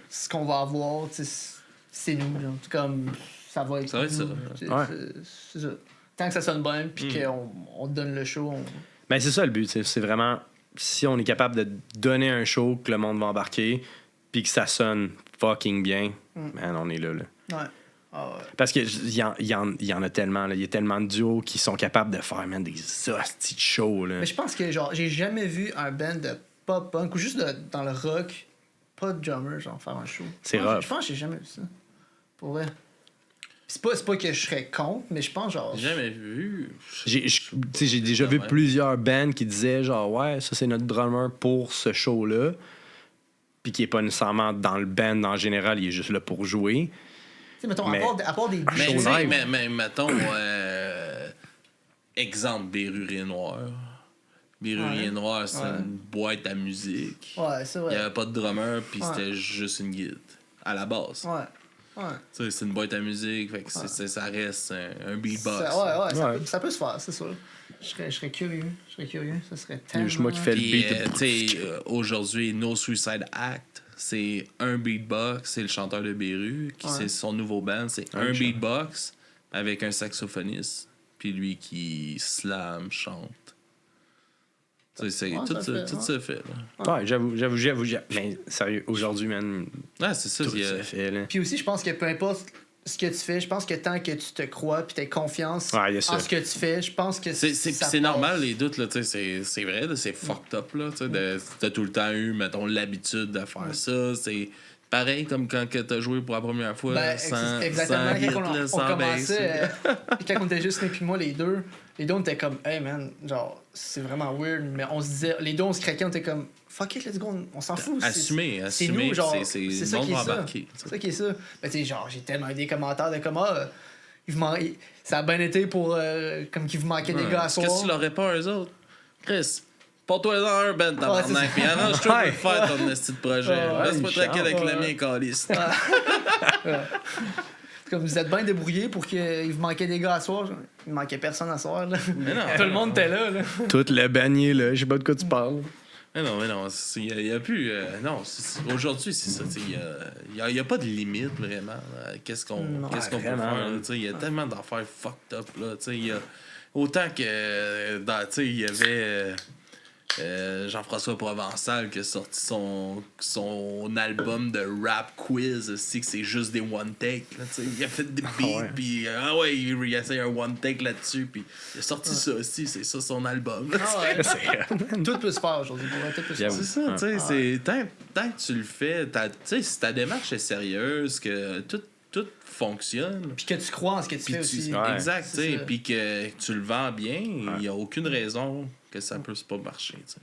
ce qu'on va avoir, c'est nous. Genre. Comme, ça va être ça. C'est ça. Tant que ça sonne bien, puis qu'on donne le show. Ben, c'est ça le but. C'est vraiment... Si on est capable de donner un show que le monde va embarquer, puis que ça sonne fucking bien, man, on est là. Ouais. Ah ouais. Parce qu'il y en a tellement. Il y a tellement de duos qui sont capables de faire man, des hosties de shows. Là. Mais je pense que genre j'ai jamais vu un band de pop-punk ou juste dans le rock, pas de drummer, genre faire un show. C'est rough. Je pense que j'ai jamais vu ça. Pour vrai. C'est pas que je serais contre, mais je pense genre... J'ai jamais vu. J'ai déjà vu plusieurs bands qui disaient genre ouais, ça c'est notre drummer pour ce show-là. Puis qui est pas nécessairement dans le band en général, il est juste là pour jouer. Tu sais, mettons, à part des mais, shows live. mais mettons, exemple, Bérurier Noir. Bérurier Noir, c'est une boîte à musique. Ouais, c'est vrai. Il n'y avait pas de drummer, puis c'était juste une guide. À la base. Ouais. C'est une boîte à musique, fait que ça reste un beatbox. Ça peut se faire, c'est sûr. Je serais curieux. Ça serait tellement... C'est moi qui fais le beat. Aujourd'hui, No Suicide Act, c'est un beatbox, c'est le chanteur de Béru, c'est son nouveau band, c'est un beatbox avec un saxophoniste, puis lui qui slam, chante. Tout se fait. Là. Ouais, j'avoue. Mais sérieux, aujourd'hui, man. Ouais, c'est ça. Tout se fait, là. Puis aussi, je pense que peu importe ce que tu fais, je pense que tant que tu te crois puis tu as confiance en ce que tu fais, je pense que c'est normal, les doutes, là, c'est vrai, là, c'est fucked up, là, t'as tout le temps eu, mettons, l'habitude de faire ça, c'est pareil comme quand t'as joué pour la première fois, sans exactement, sans on commençait, quand on était juste, puis moi, les deux, on était comme, hey man, genre, c'est vraiment weird, mais on se disait, les deux, on se craquait, on était comme, fuck it, let's go, on s'en fout. Assumer, c'est nous, genre, c'est ça qui est ça. C'est ça qui est ça. Mais tu sais, genre, j'ai tellement eu des commentaires de comme, ça a bien été pour, comme qu'il vous manquait des gars à soir. Qu'est-ce que tu l'aurais pas eux autres? Chris, porte-toi dans un ben, tabarnak, puis arrange-toi pour faire ton esti de projet. Reste pas tranquille avec le mien, calice. Comme vous êtes bien débrouillés pour qu'il vous manquait des gars à soir. Il manquait personne à soir. Là. Mais non, tout le monde était là. Tout le bagné, là. Je sais pas de quoi tu parles. Mais non, il y a plus... non, aujourd'hui, c'est ça. Il y a pas de limite, vraiment. Qu'est-ce qu'on peut faire? Il y a tellement d'affaires fucked up. Là, autant que... il y avait... Jean-François Provençal qui a sorti son album de rap quiz aussi, que c'est juste des one take là, il a fait des beats puis il a essayé un one take là-dessus puis il a sorti ça aussi, c'est ça son album là, Tout peut se faire aujourd'hui, tout peut se faire. c'est ça, tu sais, c'est tant que tu le fais, tu sais, si ta démarche est sérieuse, que tout fonctionne. Puis que tu crois en ce que tu fais aussi. Exact, tu sais, puis que tu le vends bien, il n'y a aucune raison que ça puisse pas marcher, tu sais.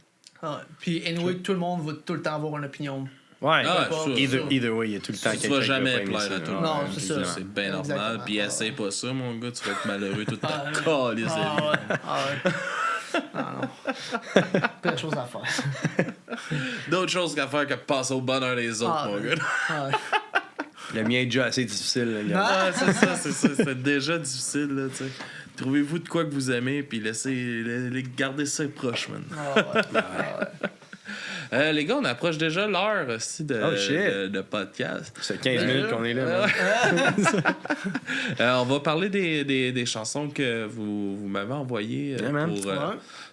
Puis anyway, tout le monde va tout le temps avoir une opinion. Ouais, sûr. either way, il y a tout le temps Tu quelqu'un vas qui jamais va pas aimer plaire ça. à tout le Non, monde. c'est ça. C'est bien normal. Exactement. Puis essaye pas ça, mon gars, tu vas être malheureux toute ta Ah, calisse de vie. Non. Plein de choses à faire. D'autres choses qu'à faire que passer au bonheur des autres, mon gars. Le mien est déjà assez difficile. Là, gars. C'est ça. C'est déjà difficile, là, tu sais. Trouvez-vous de quoi que vous aimez, puis gardez ça proche, man. Les gars, on approche déjà l'heure aussi de podcast. C'est 15 minutes qu'on est là. On va parler des chansons que vous m'avez envoyées.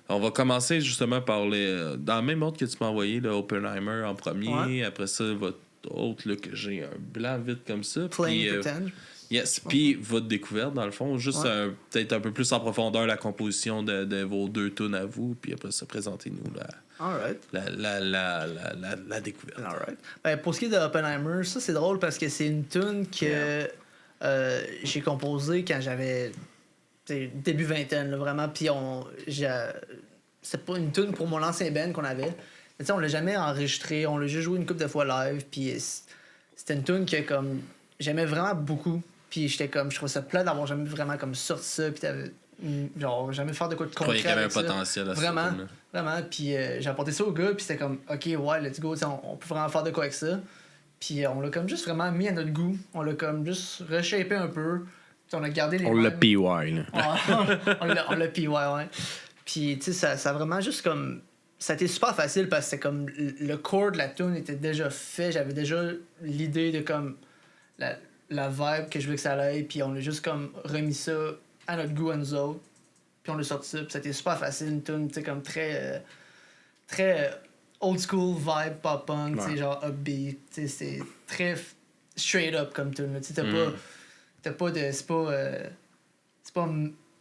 On va commencer justement par dans le même ordre que tu m'as envoyé, le Oppenheimer en premier. Ouais. Après ça, votre autre, là, que j'ai un blanc vite comme ça. Playing Pretend. Yes, puis votre découverte, dans le fond, juste peut-être un peu plus en profondeur la composition de vos deux tunes à vous, puis après ça, présentez-nous la découverte. Alright. Ben, pour ce qui est de Oppenheimer, ça c'est drôle parce que c'est une tune que j'ai composée quand j'avais début vingtaine, là, vraiment, puis c'est pas une tune pour mon ancien band qu'on avait. Mais on l'a jamais enregistré, on l'a juste joué une couple de fois live, puis c'était une tune que comme j'aimais vraiment beaucoup. Puis j'étais comme, je trouvais ça plat d'avoir jamais vraiment comme sorti ça, puis genre jamais faire de quoi de concret. Il y avait un potentiel à ça. Vraiment. Puis j'ai apporté ça au gars, puis c'était comme, ok, ouais, let's go, on peut vraiment faire de quoi avec ça. Puis on l'a comme juste vraiment mis à notre goût, on l'a comme juste reshapé un peu, puis on a gardé les. On l'a PY, là. on l'a PY, ouais. Puis tu sais, ça a vraiment juste comme. Ça a été super facile parce que c'était comme le core de la tune était déjà fait, j'avais déjà l'idée de comme. La vibe que je voulais que ça aille, puis on a juste comme remis ça à notre goût à nous autres, puis on l'a sorti ça, puis c'était super facile, une tune, tu sais, comme très old school vibe pop punk, tu sais, genre upbeat, tu sais, c'est très straight up comme tune, tu sais, t'as pas de, c'est pas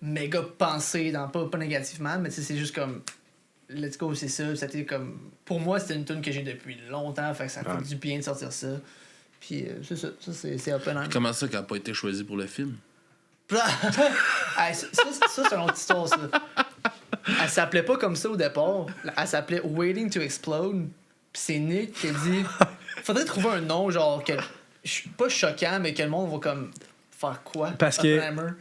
méga pensé, pas négativement, mais tu sais, c'est juste comme let's go, c'est ça, c'était comme, pour moi c'était une tune que j'ai depuis longtemps, fait que ça fait du bien de sortir ça. Puis c'est ça c'est Oppenheimer. Comment ça qu'elle n'a pas été choisie pour le film? Hey, ça c'est une autre histoire, ça. Elle s'appelait pas comme ça au départ. Elle s'appelait Waiting to Explode. Puis c'est Nick qui a dit faudrait trouver un nom, genre, pas choquant, mais que le monde va comme faire quoi? Parce que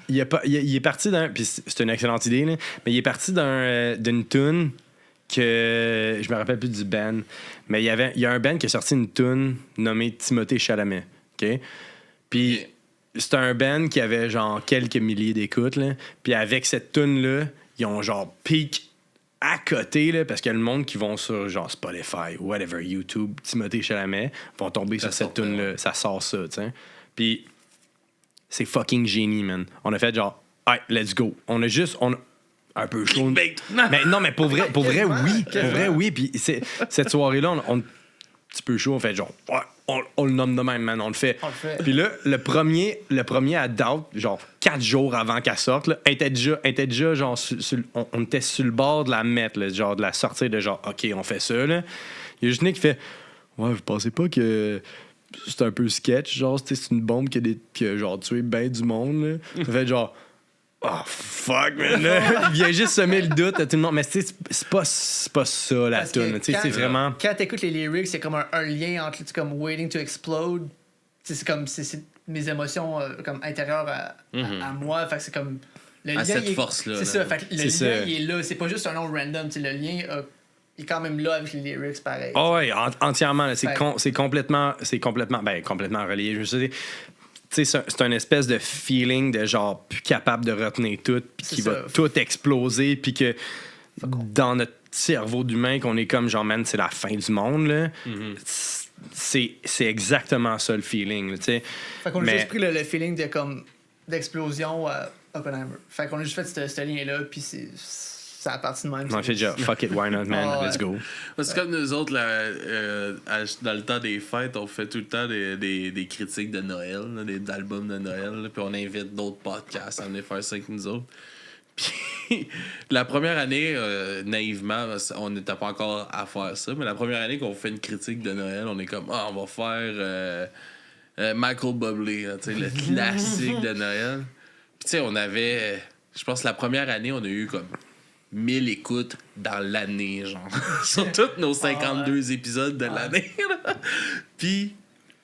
il est parti d'un. Puis c'est une excellente idée, là, mais il est parti d'une tune que je me rappelle plus du band, mais il y a un band qui a sorti une tune nommée Timothée Chalamet, ok? Puis c'était un band qui avait genre quelques milliers d'écoutes, là. Puis avec cette tune là, ils ont genre peak à côté, là, parce que le monde qui vont sur genre Spotify, whatever, YouTube, Timothée Chalamet, vont tomber sur cette tune là, ça sort ça, tu sais. Puis c'est fucking génie, man. On a fait genre, hey, let's go. On a un peu chaud. Mais non, mais pour vrai, oui. Puis cette soirée-là, on un petit peu chaud. On fait genre, ouais, on le nomme de même, man. On le fait. Puis là, le premier à date, genre 4 jours avant qu'elle sorte, là, était déjà genre, on était sur le bord de la mettre, là, genre de la sortir de genre, OK, on fait ça, là. Il y a juste Nick qui fait, ouais, vous pensez pas que c'est un peu sketch, genre, c'est une bombe qui a genre tué ben du monde, là. Ça fait genre, oh fuck, man. Il vient juste semer le doute à tout le monde. Mais c'est pas ça la tune. C'est vraiment. Quand t'écoutes les lyrics, c'est comme un lien entre comme Waiting to Explode. C'est comme c'est mes émotions comme intérieures à moi. Fait que c'est comme. Le lien, cette force-là. C'est ça. Fait que le lien, il est là. C'est pas juste un nom random. Le lien il est quand même là avec les lyrics, pareil. Oh, ouais, entièrement. Là, c'est complètement relié. Je veux dire. Tu sais, c'est un espèce de feeling de genre plus capable de retenir tout, puis qui va tout exploser, puis que dans notre cerveau d'humain, qu'on est comme genre, man, c'est la fin du monde, là. C'est exactement ça le feeling, tu sais. Fait qu'on a juste pris le feeling de comme d'explosion à Oppenheimer. Fait qu'on a juste fait ce lien-là, puis ça a parti de même. On fait déjà, fuck it, why not, man, Ah ouais. let's go. C'est comme nous autres, là, dans le temps des fêtes, on fait tout le temps des critiques de Noël, là, d'albums de Noël, là, puis on invite d'autres podcasts à venir faire ça avec nous autres. Puis la première année, naïvement, on n'était pas encore à faire ça, mais la première année qu'on fait une critique de Noël, on est comme, on va faire Michael Bublé, là, tu sais, le classique de Noël. Puis tu sais, on avait, je pense, la première année, on a eu comme 1000 écoutes dans l'année, genre. Sur tous nos 52 épisodes de l'année. Là. Puis,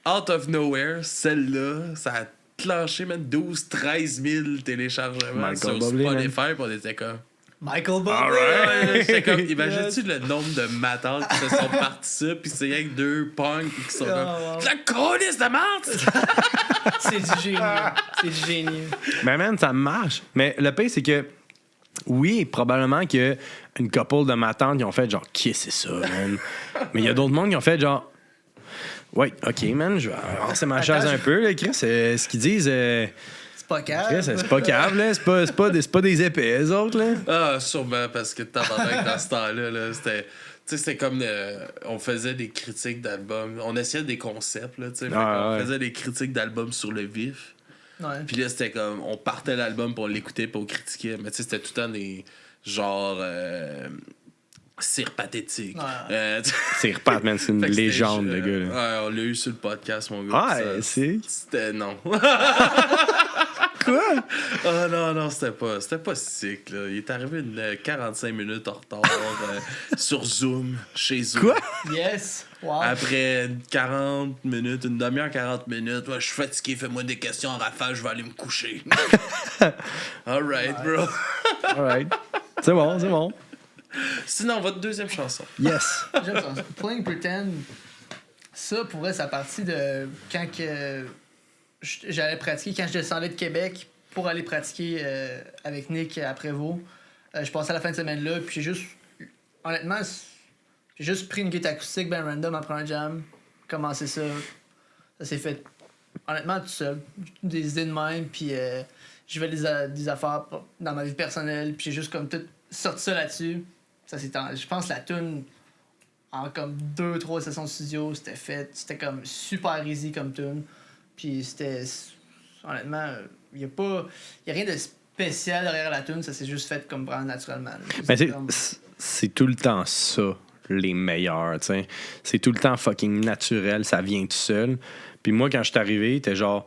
out of nowhere, celle-là, ça a clenché même 12-13 000 téléchargements Michael sur Bublé, Spotify. Puis on était comme... Michael Bublé! Alright. J'étais comme, imagines-tu le nombre de matins qui se sont partis ça, puis c'est rien que deux punks qui sont comme... wow. La colisse de merde! C'est du génie. C'est du génie. Mais man, ça marche. Mais le pire, c'est que oui, probablement qu'il y a une couple de ma tante qui ont fait genre, qui c'est ça, man? Mais il y a d'autres mondes qui ont fait genre, ouais, ok, man, je vais avancer ma chaise un peu, là, Chris. Ce qu'ils disent, C'est pas calme. Chris, c'est pas câble, là. C'est pas des épais, les autres, là. Ah, sûrement, parce que tabarnak, dans ce temps-là, là, c'était... Tu sais, c'était comme... on faisait des critiques d'albums. On essayait des concepts, là, tu sais. On faisait des critiques d'albums sur le vif. Ouais. Puis là, c'était comme... On partait l'album pour l'écouter, pour le critiquer. Mais tu sais, c'était tout le temps des... Genre... cire pathétique. Ouais. C'est repas, man, c'est une Fait que c'était légende, le ju- gars, là. Ouais, on l'a eu sur le podcast, mon gars. Ah, Ça, c'est. C'était... Non. Quoi? Ah non, c'était pas sick, là. Il est arrivé 45 minutes en retard sur Zoom, chez Zoom. Quoi? Yes. Wow. Après 40 minutes, une demi-heure, 40 minutes, ouais, je suis fatigué, fais-moi des questions en rafale, je vais aller me coucher. Alright, bro. Alright. C'est bon, c'est bon. Sinon, votre deuxième chanson. Yes. J'aime ça. Playing Pretend, ça pourrait, ça partie de quand que j'allais pratiquer, quand je descendais de Québec pour aller pratiquer avec Nick à Prévost. Je passais la fin de semaine là, puis honnêtement, j'ai juste pris une guitare acoustique ben random après un jam, commencé ça. Ça s'est fait, honnêtement, tout seul. Des idées de même, puis je vais des affaires dans ma vie personnelle, puis j'ai juste comme tout sorti ça là-dessus. Ça c'est je pense la tune en comme 2-3 sessions de studio, c'était fait, c'était comme super easy comme tune. Puis c'était honnêtement, il y a rien de spécial derrière la tune, ça s'est juste fait comme vraiment naturellement. Mais comme... c'est tout le temps ça, les meilleurs, tu sais. C'est tout le temps fucking naturel, ça vient tout seul. Puis moi, quand je suis arrivé, t'es genre...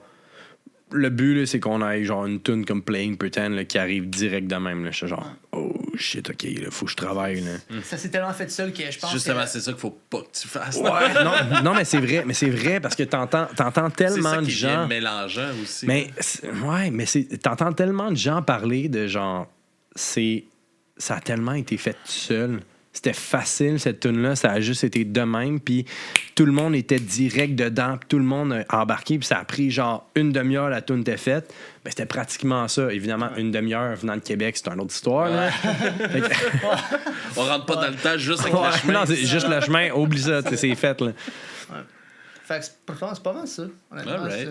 Le but, là, c'est qu'on ait genre une tune comme Playing Pretend là, qui arrive direct de même. Là. Je suis genre, oh shit, ok, là, faut que je travaille. Là. Ça s'est tellement fait seul que je pense Justement, que... c'est ça qu'il faut pas que tu fasses. Ouais, non, mais c'est vrai parce que t'entends tellement de c'est ça qui gens. est mélangeant aussi. Mais t'entends tellement de gens parler de genre, ça a tellement été fait tout seul. C'était facile, cette tune-là. Ça a juste été de même. Puis tout le monde était direct dedans. Puis tout le monde a embarqué. Puis ça a pris genre une demi-heure, la tune était faite. Ben, c'était pratiquement ça. Évidemment, une demi-heure venant de Québec, c'est une autre histoire. Là. On rentre pas dans le temps juste avec le chemin. Non, c'est juste le chemin. Oublie ça. C'est fait. Là. Fait que c'est pas mal ça. Honnêtement, Alright.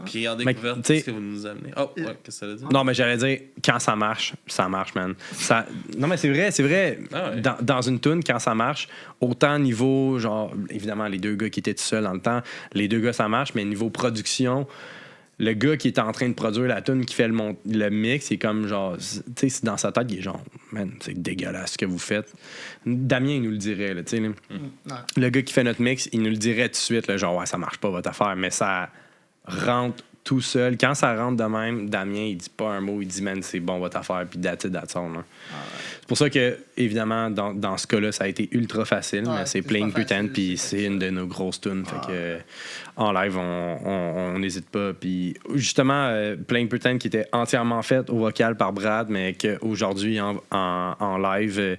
Puis en découverte, t'sais- qu'est-ce que vous nous amenez? Oh, ouais, qu'est-ce que ça veut dire? Non, mais j'allais dire, quand ça marche, man. Non, mais c'est vrai. Ah ouais. Dans une tune, quand ça marche, autant niveau, genre, évidemment, les deux gars qui étaient tout seuls dans le temps, les deux gars, ça marche, mais niveau production, le gars qui est en train de produire la tune, qui fait le mix, c'est comme genre, tu sais, c'est dans sa tête, il est genre, man, c'est dégueulasse ce que vous faites. Damien, il nous le dirait, là, tu sais. Non. Le gars qui fait notre mix, il nous le dirait tout de suite, là, genre, ouais, ça marche pas votre affaire, mais ça rentre tout seul. Quand ça rentre de même, Damien, il dit pas un mot, il dit, man, c'est bon votre affaire, puis that's it, that's all, là. C'est pour ça que, évidemment, dans ce cas-là, ça a été ultra facile, mais c'est Playing Pretend, puis c'est une de nos grosses tunes. Fait que, en live, on n'hésite pas. Puis, justement, Playing Pretend qui était entièrement faite au vocal par Brad, mais qu'aujourd'hui, en live,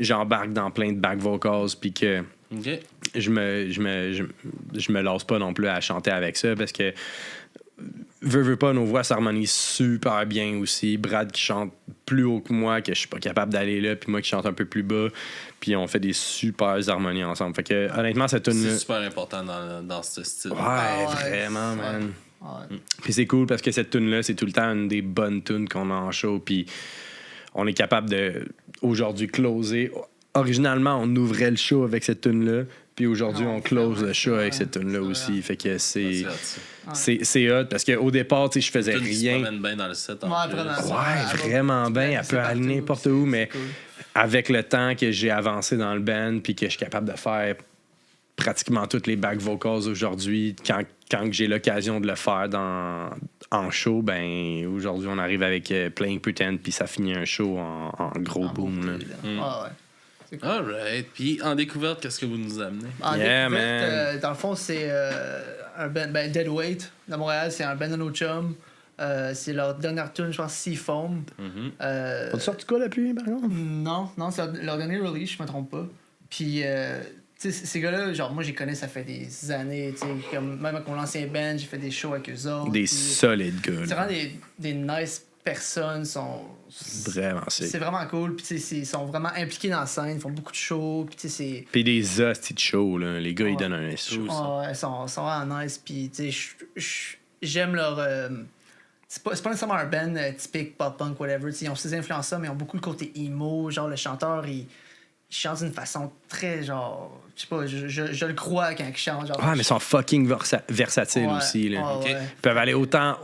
j'embarque dans plein de back vocals, puis que OK. je me lasse pas non plus à chanter avec ça, parce que veux pas, nos voix s'harmonisent super bien aussi. Brad qui chante plus haut que moi, que je suis pas capable d'aller là, puis moi qui chante un peu plus bas, puis on fait des super harmonies ensemble. Fait que honnêtement, cette tune C'est super important dans ce style. ouais, vraiment, man. Ouais. Puis c'est cool parce que cette tune là, c'est tout le temps une des bonnes tunes qu'on a en show, puis on est capable de, aujourd'hui, closer. Originalement, on ouvrait le show avec cette tune-là, puis aujourd'hui, on close le show avec cette tune-là aussi. Fait que c'est hot, parce qu'au départ, tu sais, je faisais rien. Tu promènes bien dans le set. Vraiment bien. Elle peut aller n'importe où, mais avec le temps que j'ai avancé dans le band, puis que je suis capable de faire pratiquement toutes les back vocals aujourd'hui, quand j'ai l'occasion de le faire en show, ben aujourd'hui, on arrive avec Playing Pretend, puis ça finit un show en gros boom. Là. All right. Puis en découverte, qu'est-ce que vous nous amenez? En découverte, dans le fond, c'est un band, Deadweight de Montréal. C'est un band de nos chums. C'est leur dernière tune, je pense, Seafoam. As-tu sorti quoi depuis, par exemple? Non, c'est leur dernier release, je me trompe pas. Puis, tu sais, ces gars-là, genre, moi, je les connais, ça fait des années. Tu sais, même avec mon ancien band, j'ai fait des shows avec eux autres. Des solides gars. C'est vraiment des nice personnes. Vraiment, c'est vraiment cool. Puis, ils sont vraiment impliqués dans la scène. Ils font beaucoup de shows. Puis des hosties de shows, là. Les gars, ils donnent un show. Ils sont vraiment nice. Puis, tu sais, j'aime leur. C'est pas nécessairement un band typique pop-punk, whatever. T'sais, ils ont ces influences-là, mais ils ont beaucoup le côté emo. Genre, le chanteur, il chante d'une façon très, genre... Je sais pas, je le crois quand il chante. Genre, mais ils sont fucking versatiles aussi. Là. Okay. Ils peuvent aller autant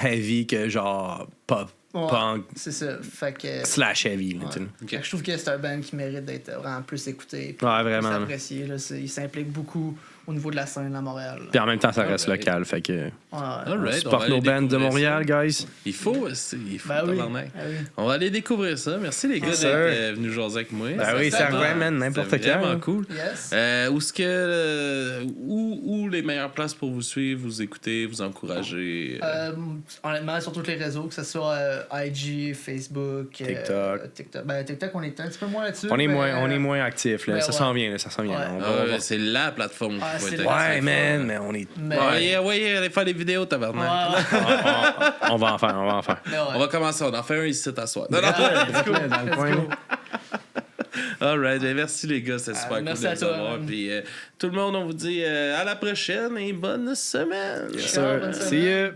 heavy que genre pop, punk. C'est ça. Fait que... / heavy. Là, Fait que je trouve que c'est un band qui mérite d'être vraiment plus écouté. Vraiment. Plus apprécié. Là. Il s'implique beaucoup au niveau de la scène à Montréal. Puis en même temps, ça reste local. Fait que... On supporte nos bands de Montréal, guys. Il faut, tabarnak. On va aller découvrir ça. Merci les gars d'être venus jaser avec moi. Oui, ça revient, man, n'importe quand. C'est vraiment cool. Yes. Où les meilleures places pour vous suivre, vous écouter, vous encourager? Honnêtement, sur tous les réseaux, que ce soit IG, Facebook, TikTok. TikTok, on est un petit peu moins là-dessus. On est moins actifs. Là. Ça s'en vient. C'est la plateforme qu'il faut être actif. Man, mais on est... allez faire des vidéos, tabarnak. On va en faire. On va commencer. On en fait un ici à soir. Dans le coin. All right. Merci les gars. C'est super cool de merci à vous toi, avoir. Puis tout le monde, on vous dit à la prochaine et bonne semaine. Yes, sir. See you.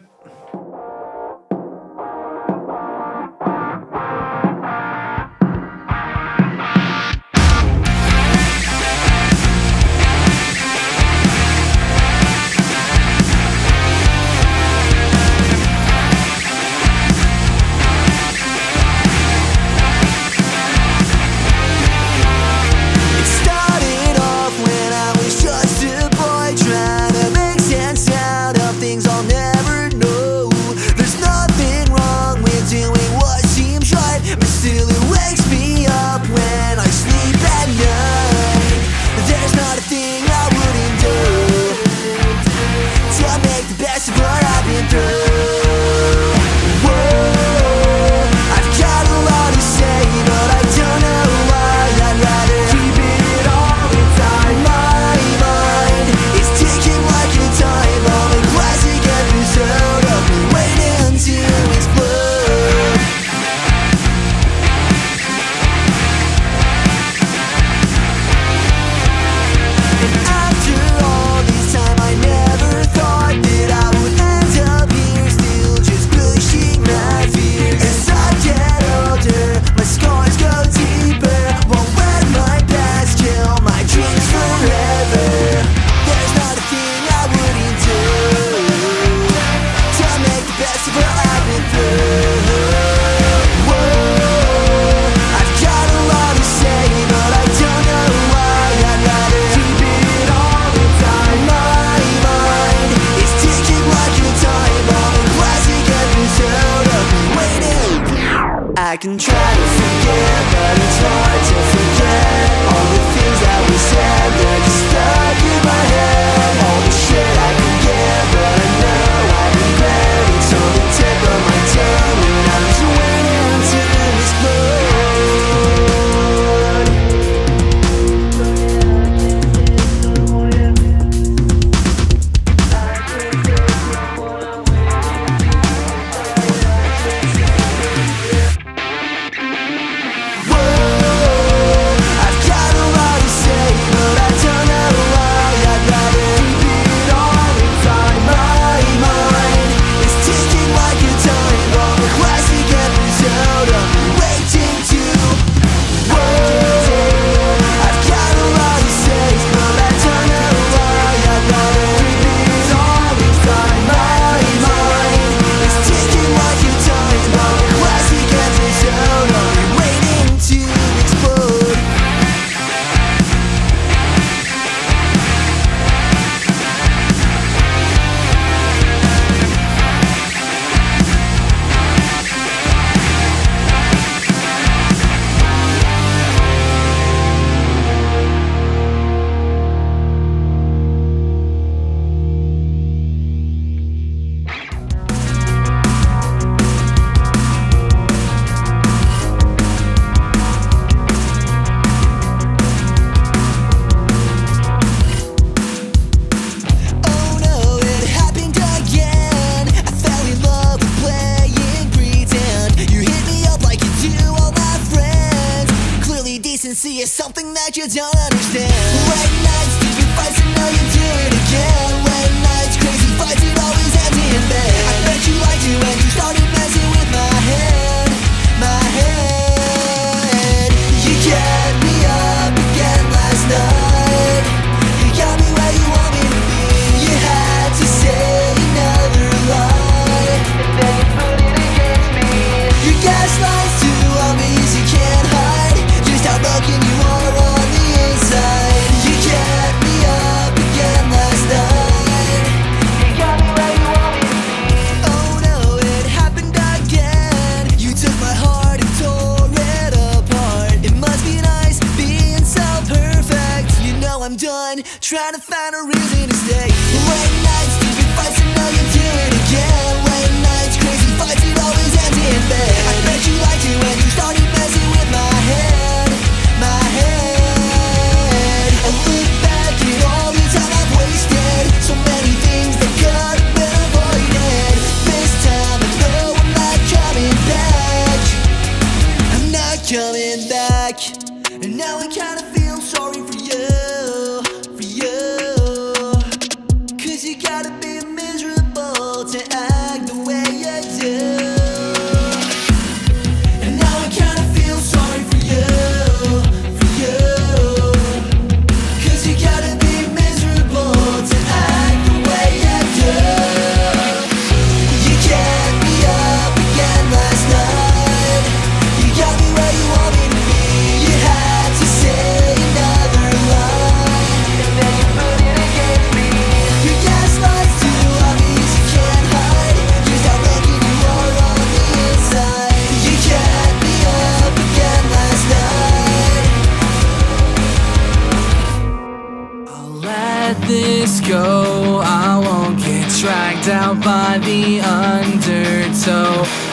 I can try to forget, but it's hard to forget all the things that we said, they're just stuck in my head. All the shit I can get, but I know I regret. It's on the tip of my tongue, and I'm just waiting until it's Whoa. you don't understand. Late nights, stupid fights, and now you do it again. Late nights, crazy fights, it always ends in bed. I bet you liked it when you started messing with my head, my head. You kept me up again last night. You got me where you want me to be. You had to say another lie, and then you put it against me. Your gaslight's too obvious, you can't hide just how broken you are on the inside. You kept me up again last night. You got me where you want me to be. Oh no, it happened again. You took my heart and tore it apart. It must be nice being so perfect. You know I'm done trying to find a reason to stay. Late nights, stupid fights, and now you do it again. Late nights, crazy fights, it always ends in bed. I bet you liked it when you started messing with my head, my head. I look back at all the time I've wasted. So many things that could have been avoided. This time I know I'm not coming back. I'm not coming back. And now I kinda feel sorry for you, for you. 'Cause you gotta be miserable to act the way you do. And now I kinda feel sorry for you, for you. 'Cause you gotta be miserable to act the way you do. You kept me up again last night. You got me where you want me to be. You had to say another lie, and then you put it against me. Your gaslight's too obvious, you can't hide just how broken you are on the inside. You kept me up again last night. I'll let this go. I won't get dragged out by the undertow.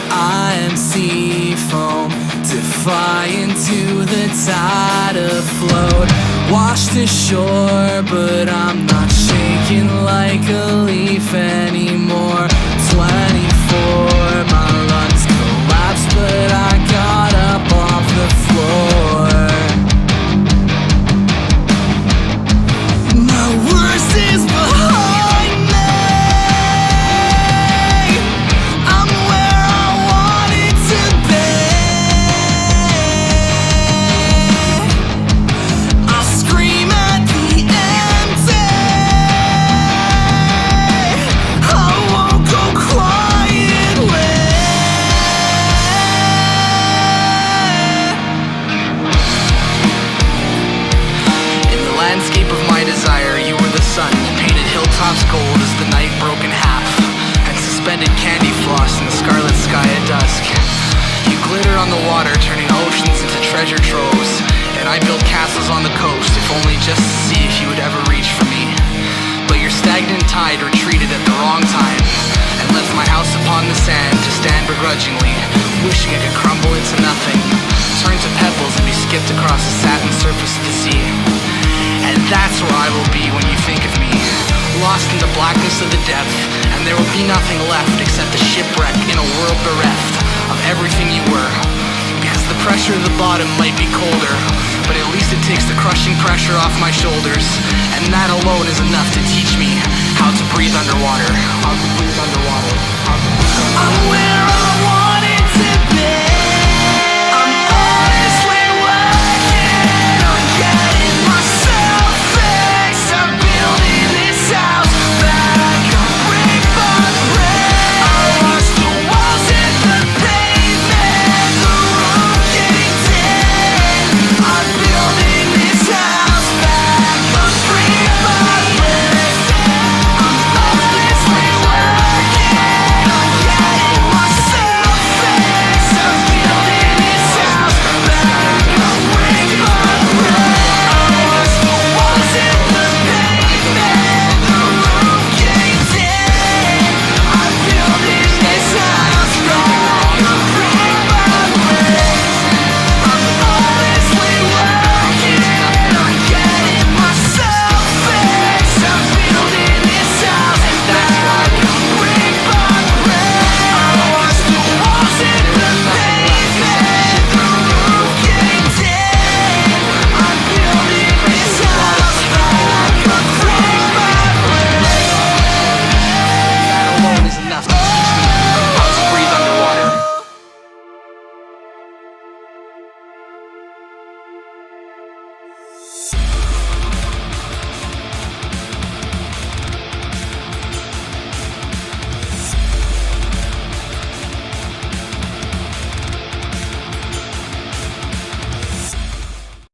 I am sea foam, defying to the tide afloat. Washed ashore, but I'm not shaking like a leaf anymore. 24, my lungs collapsed, but I got up off the floor. My worst is behind me. I'm where I wanted to be. I'll scream at the empty. I won't go quietly. In the landscape of my desire, you were the sun, painted hilltops gold as the night broke in half, and suspended candy floss in the scarlet sky at dusk. You glittered on the water, turning oceans into treasure troves, and I built castles on the coast, if only just to see if you would ever reach for me. But your stagnant tide retreated at the wrong time, and left my house upon the sand to stand begrudgingly, wishing it could crumble into nothing, turn to pebbles and be skipped across the satin surface of the sea. And that's where I will be when you think of me, lost in the blackness of the depth, and there will be nothing left except a shipwreck in a world bereft of everything you were. Because the pressure of the bottom might be colder, but at least it takes the crushing pressure off my shoulders, and that alone is enough to teach me how to breathe underwater. How to breathe underwater. I'm where I want